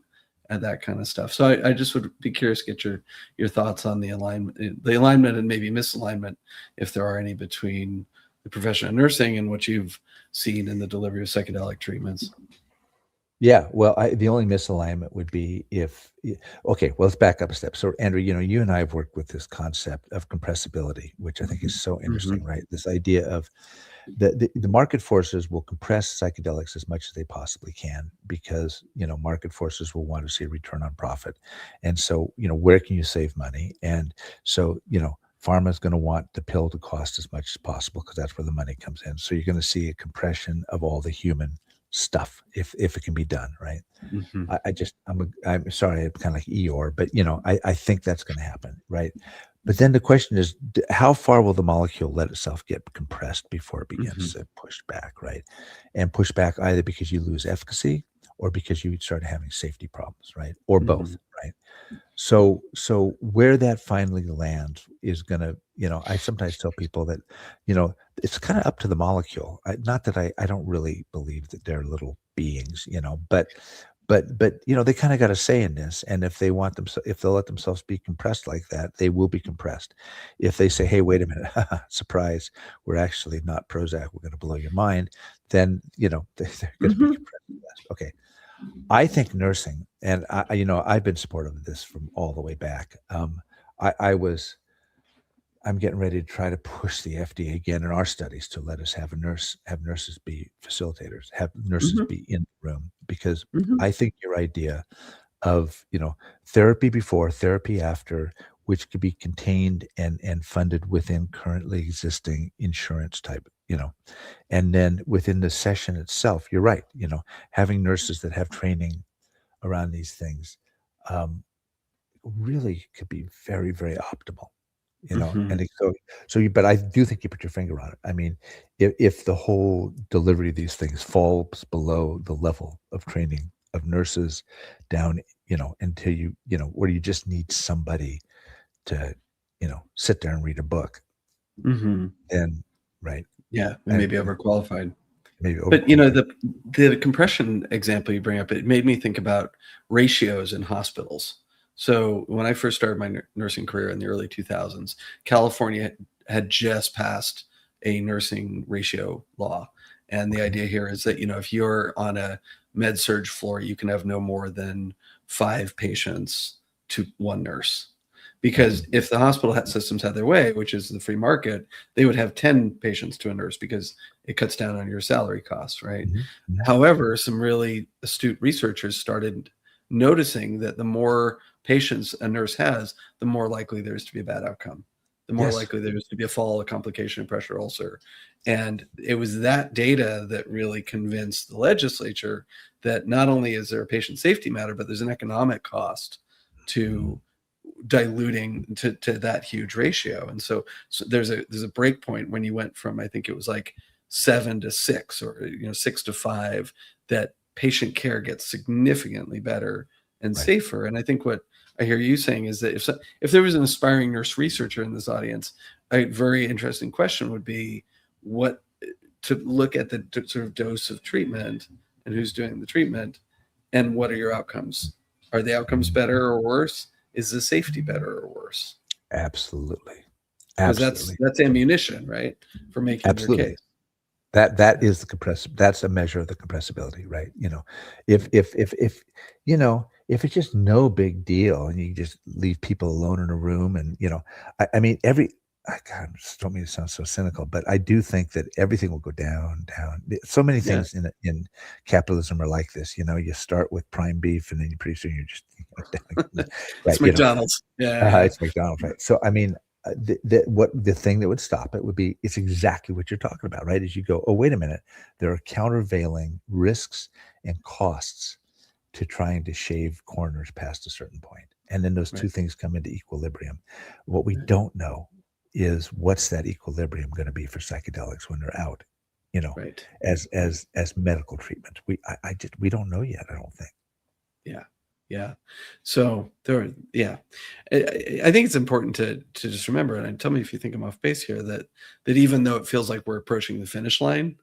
at that kind of stuff. So I just would be curious to get your thoughts on the alignment and maybe misalignment, if there are any, between the profession of nursing and what you've seen in the delivery of psychedelic treatments. Yeah, well, the only misalignment would be if okay, well, let's back up a step. So, Andrew, you and I have worked with this concept of compressibility, which I think is so interesting, Hmm. right? This idea of the market forces will compress psychedelics as much as they possibly can because, market forces will want to see a return on profit. And so, where can you save money? And so, pharma is going to want the pill to cost as much as possible because that's where the money comes in. So you're going to see a compression of all the human stuff if it can be done, right? Hmm. I'm sorry, I'm kind of like Eeyore, but I think that's going to happen, right? But then the question is, how far will the molecule let itself get compressed before it begins Hmm. to push back, right? And push back either because you lose efficacy or because you start having safety problems, right? Or Hmm. both, right? So where that finally lands is gonna, I sometimes tell people that, it's kind of up to the molecule. Not that I don't really believe that they're little beings, but they kind of got a say in this. And if they'll let themselves be compressed like that, they will be compressed. If they say, hey, wait a minute, surprise, we're actually not Prozac, we're going to blow your mind, then they're going to be Hmm. compressed less. Okay. I think nursing, and I've been supportive of this from all the way back. I was, I'm getting ready to try to push the FDA again in our studies to let us have nurses be facilitators, have nurses Hmm. be in the room, because Hmm. I think your idea of, therapy before, therapy after, which could be contained and funded within currently existing insurance type, and then within the session itself, you're right, having nurses that have training around these things, um, really could be very, very optimal, Hmm. and but I do think you put your finger on it. I mean, if the whole delivery of these things falls below the level of training of nurses down, until where you just need somebody to, sit there and read a book, Hmm. then right, Yeah, we may and be overqualified. maybe But overqualified. the compression example you bring up, it made me think about ratios in hospitals. So when I first started my nursing career in the early 2000s, California had just passed a nursing ratio law. And the Okay. idea here is that, if you're on a med surge floor, you can have no more than 5 patients to one nurse. Because Mhm. if the hospital systems had their way, which is the free market, they would have 10 patients to a nurse because it cuts down on your salary costs, right? Mhm. Mhm. However, some really astute researchers started noticing that the more patients a nurse has, the more likely there is to be a bad outcome, the more Yes. likely there is to be a fall, a complication, a pressure ulcer. And it was that data that really convinced the legislature that not only is there a patient safety matter, but there's an economic cost Mhm. to diluting to that huge ratio. And so there's a break point when you went from, I think it was like 7 to 6, or 6 to 5, that patient care gets significantly better and Right. safer. And I think what I hear you saying is that if there was an aspiring nurse researcher in this audience, a very interesting question would be what to look at the sort of dose of treatment and who's doing the treatment, and what are your outcomes. Are the outcomes Mhm. better or worse? Is the safety better or worse? Absolutely. Because that's Absolutely. that's ammunition, right, for making your Absolutely. case. That Yeah. is that's a measure of the compressibility, right? Yeah. If if it's just no big deal and you just leave people alone in a room and, I mean, God, I just don't mean to sound so cynical, but I do think that everything will go down, down. So many Yeah. things in capitalism are like this, you start with prime beef and then pretty soon you're just, down, It's right? McDonald's. Yeah. It's McDonald's, right? So, I mean, the thing that would stop it would be it's exactly what you're talking about, right? As you go, oh, wait a minute, there are countervailing risks and costs to trying to shave corners past a certain point, and then those two Right. things come into equilibrium. What we Right. don't know is what's that equilibrium going to be for psychedelics when they're out, you know, Right. as medical treatment. I just we don't know yet. I don't think. Yeah. Yeah. So yeah, I think it's important to just remember, and tell me if you think I'm off base here, that even though it feels like we're approaching the finish line,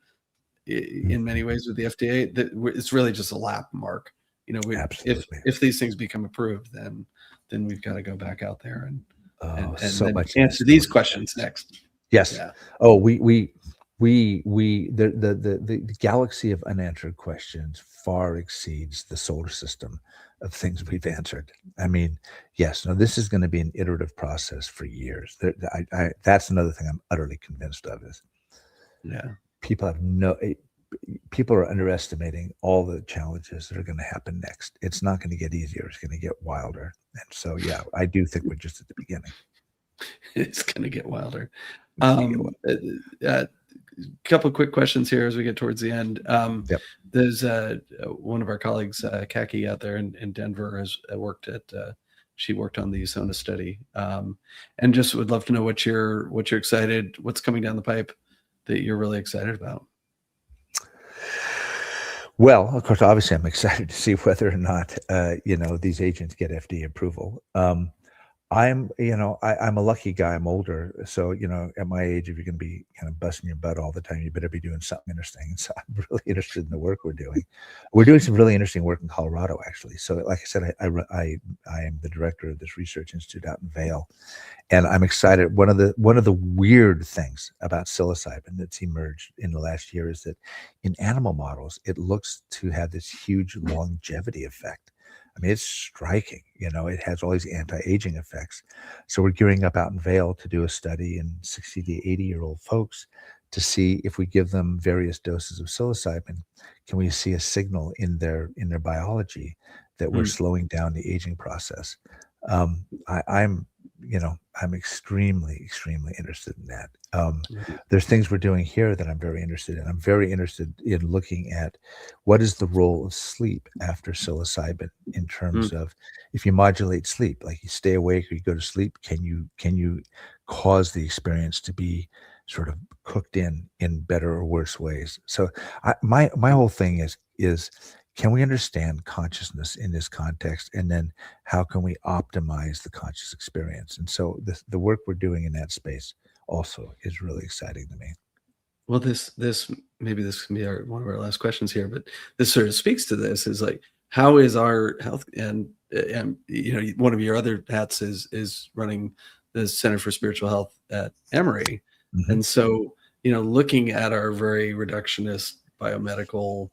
in many Mhm. ways with the FDA, that it's really just a lap mark. Absolutely. If these things become approved, then we've got to go back out there and Oh, and and so then much of this answer still these is questions next. next. Yes. Yeah. Oh, we The galaxy of unanswered questions far exceeds the solar system of things we've answered. I mean, yes, no, this is going to be an iterative process for years. That's another thing I'm utterly convinced of is Yeah. people have people are underestimating all the challenges that are going to happen next. It's not going to get easier. It's going to get wilder. And so, yeah, I do think we're just at the beginning. It's going to get wilder. It's gonna get wilder. Couple of quick questions here as we get towards the end. Yep. There's one of our colleagues, Kaki, out there in Denver, has worked at. She worked on the Usona study, and just would love to know what you're excited, what's coming down the pipe that you're really excited about. Well, of course, obviously, I'm excited to see whether or not these agents get FDA approval. I'm a lucky guy. I'm older. So, at my age, if you're going to be kind of busting your butt all the time, you better be doing something interesting. And so I'm really interested in the work we're doing. We're doing some really interesting work in Colorado, actually. So like I said, I am the director of this research institute out in Vail. And I'm excited. One of the weird things about psilocybin that's emerged in the last year is that in animal models, it looks to have this huge longevity effect. I mean, it's striking. It has all these anti-aging effects. So we're gearing up out in Vail to do a study in 60 to 80-year-old folks to see if we give them various doses of psilocybin, can we see a signal in their biology that we're slowing down the aging process. I'm extremely, extremely interested in that. There's things we're doing here that I'm very interested in. I'm very interested in looking at what is the role of sleep after psilocybin in terms of if you modulate sleep, like you stay awake or you go to sleep, can you cause the experience to be sort of cooked in better or worse ways? So my whole thing is can we understand consciousness in this context? And then how can we optimize the conscious experience? And so the work we're doing in that space also is really exciting to me. Well, this maybe this can be one of our last questions here, but this sort of speaks to this is like, how is our health and one of your other hats is running the Center for Spiritual Health at Emory. Mm-hmm. And so, looking at our very reductionist biomedical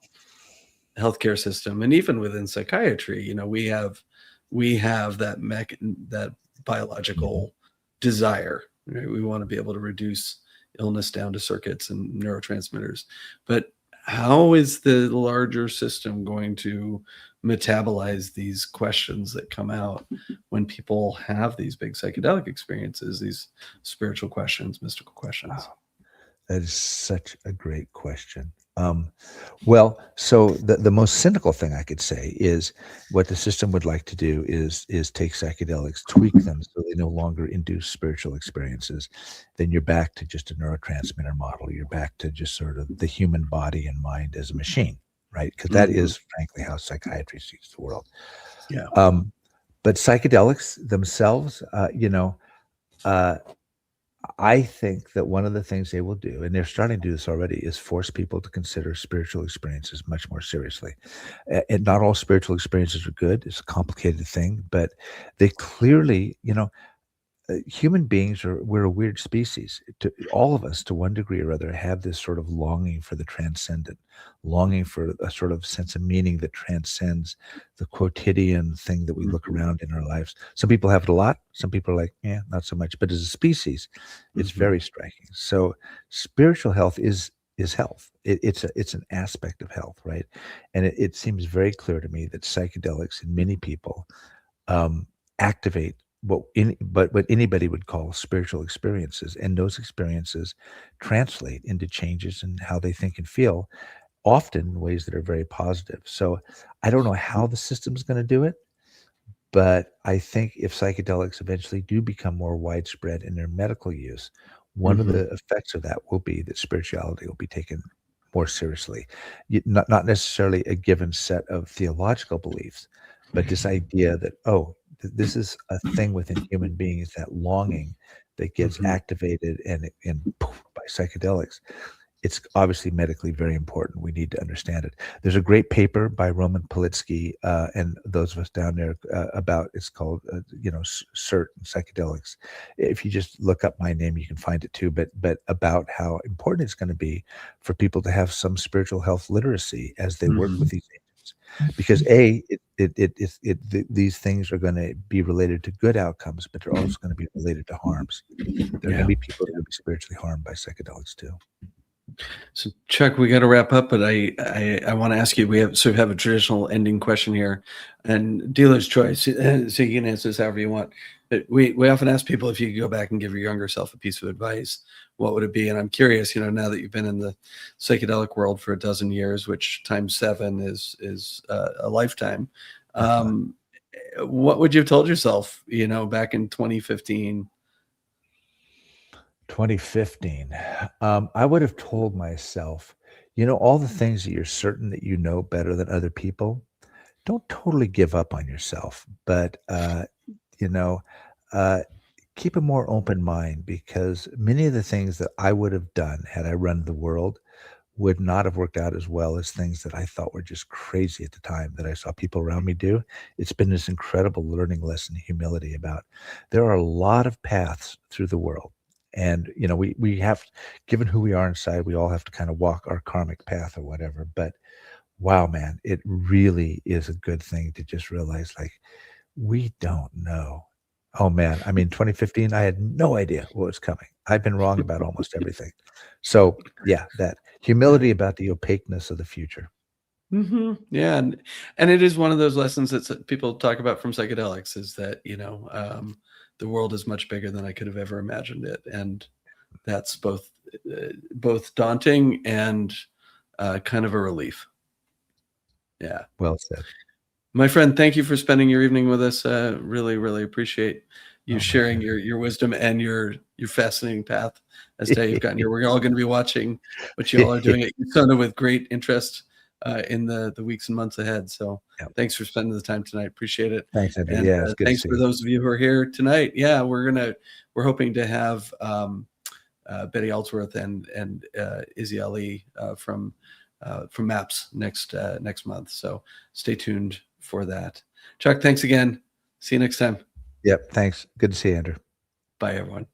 healthcare system, and even within psychiatry, we have that biological desire. Right? We want to be able to reduce illness down to circuits and neurotransmitters. But how is the larger system going to metabolize these questions that come out when people have these big psychedelic experiences, these spiritual questions, mystical questions? Wow. That is such a great question. Well, so the most cynical thing I could say is what the system would like to do is take psychedelics, tweak them so they no longer induce spiritual experiences. Then you're back to just a neurotransmitter model. You're back to just sort of the human body and mind as a machine, right? Because that is frankly how psychiatry sees the world. Yeah. But psychedelics themselves, I think that one of the things they will do, and they're starting to do this already, is force people to consider spiritual experiences much more seriously. And not all spiritual experiences are good. It's a complicated thing, but they clearly, human beings we're a weird species. All of us, to one degree or other, have this sort of longing for the transcendent, longing for a sort of sense of meaning that transcends the quotidian thing that we look around in our lives. Some people have it a lot. Some people are like, yeah, not so much. But as a species, it's very striking. So spiritual health is health. It's an aspect of health, right? And it seems very clear to me that psychedelics in many people activate what anybody would call spiritual experiences, and those experiences translate into changes in how they think and feel, often in ways that are very positive. So I don't know how the system's going to do it, but I think if psychedelics eventually do become more widespread in their medical use, one of the effects of that will be that spirituality will be taken more seriously. Not necessarily a given set of theological beliefs, but this idea that, this is a thing within human beings, that longing that gets activated and poof, by psychedelics. it's obviously medically very important. We need to understand it. There's a great paper by Roman Politsky and those of us down there about, it's called, CERT and psychedelics. If you just look up my name, you can find it too, but about how important it's going to be for people to have some spiritual health literacy as they work with these agents. Because these things are going to be related to good outcomes, but they're also going to be related to harms. There are going to be people that are going to be spiritually harmed by psychedelics too. So Chuck, we got to wrap up, but I want to ask you, we have a traditional ending question here, and dealer's choice, so you can answer this however you want. But we often ask people, if you could go back and give your younger self a piece of advice, what would it be? And I'm curious, now that you've been in the psychedelic world for 12 years, which times 7 is a lifetime, what would you have told yourself, back in 2015? 2015, I would have told myself, all the things that you're certain that you know better than other people, don't totally give up on yourself, but, you know, uh, keep a more open mind, because many of the things that I would have done had I run the world would not have worked out as well as things that I thought were just crazy at the time that I saw people around me do. It's been this incredible learning lesson, humility about there are a lot of paths through the world. And, we have, given who we are inside, we all have to kind of walk our karmic path or whatever. But wow, man, it really is a good thing to just realize, like, we don't know. Oh man, I mean, 2015, I had no idea what was coming. I've been wrong about almost everything. So yeah, that humility about the opaqueness of the future. Yeah, and it is one of those lessons that people talk about from psychedelics, is that the world is much bigger than I could have ever imagined it, and that's both daunting and kind of a relief. Yeah. Well said. My friend, thank you for spending your evening with us. Really, really appreciate you Oh, my sharing pleasure. your wisdom and your fascinating path as to how you've gotten here. We're all going to be watching what you all are doing at Usona with great interest in the weeks and months ahead. So Yep. thanks for spending the time tonight. Appreciate it. Thanks, Andrew. And Yeah, it's good to thanks see for you. those of you who are here tonight. Yeah, we're hoping to have Betty Ellsworth and Izzy Ali from MAPS next month. So stay tuned for that. Chuck, thanks again. See you next time. Yep. Thanks. Good to see you, Andrew. Bye, everyone.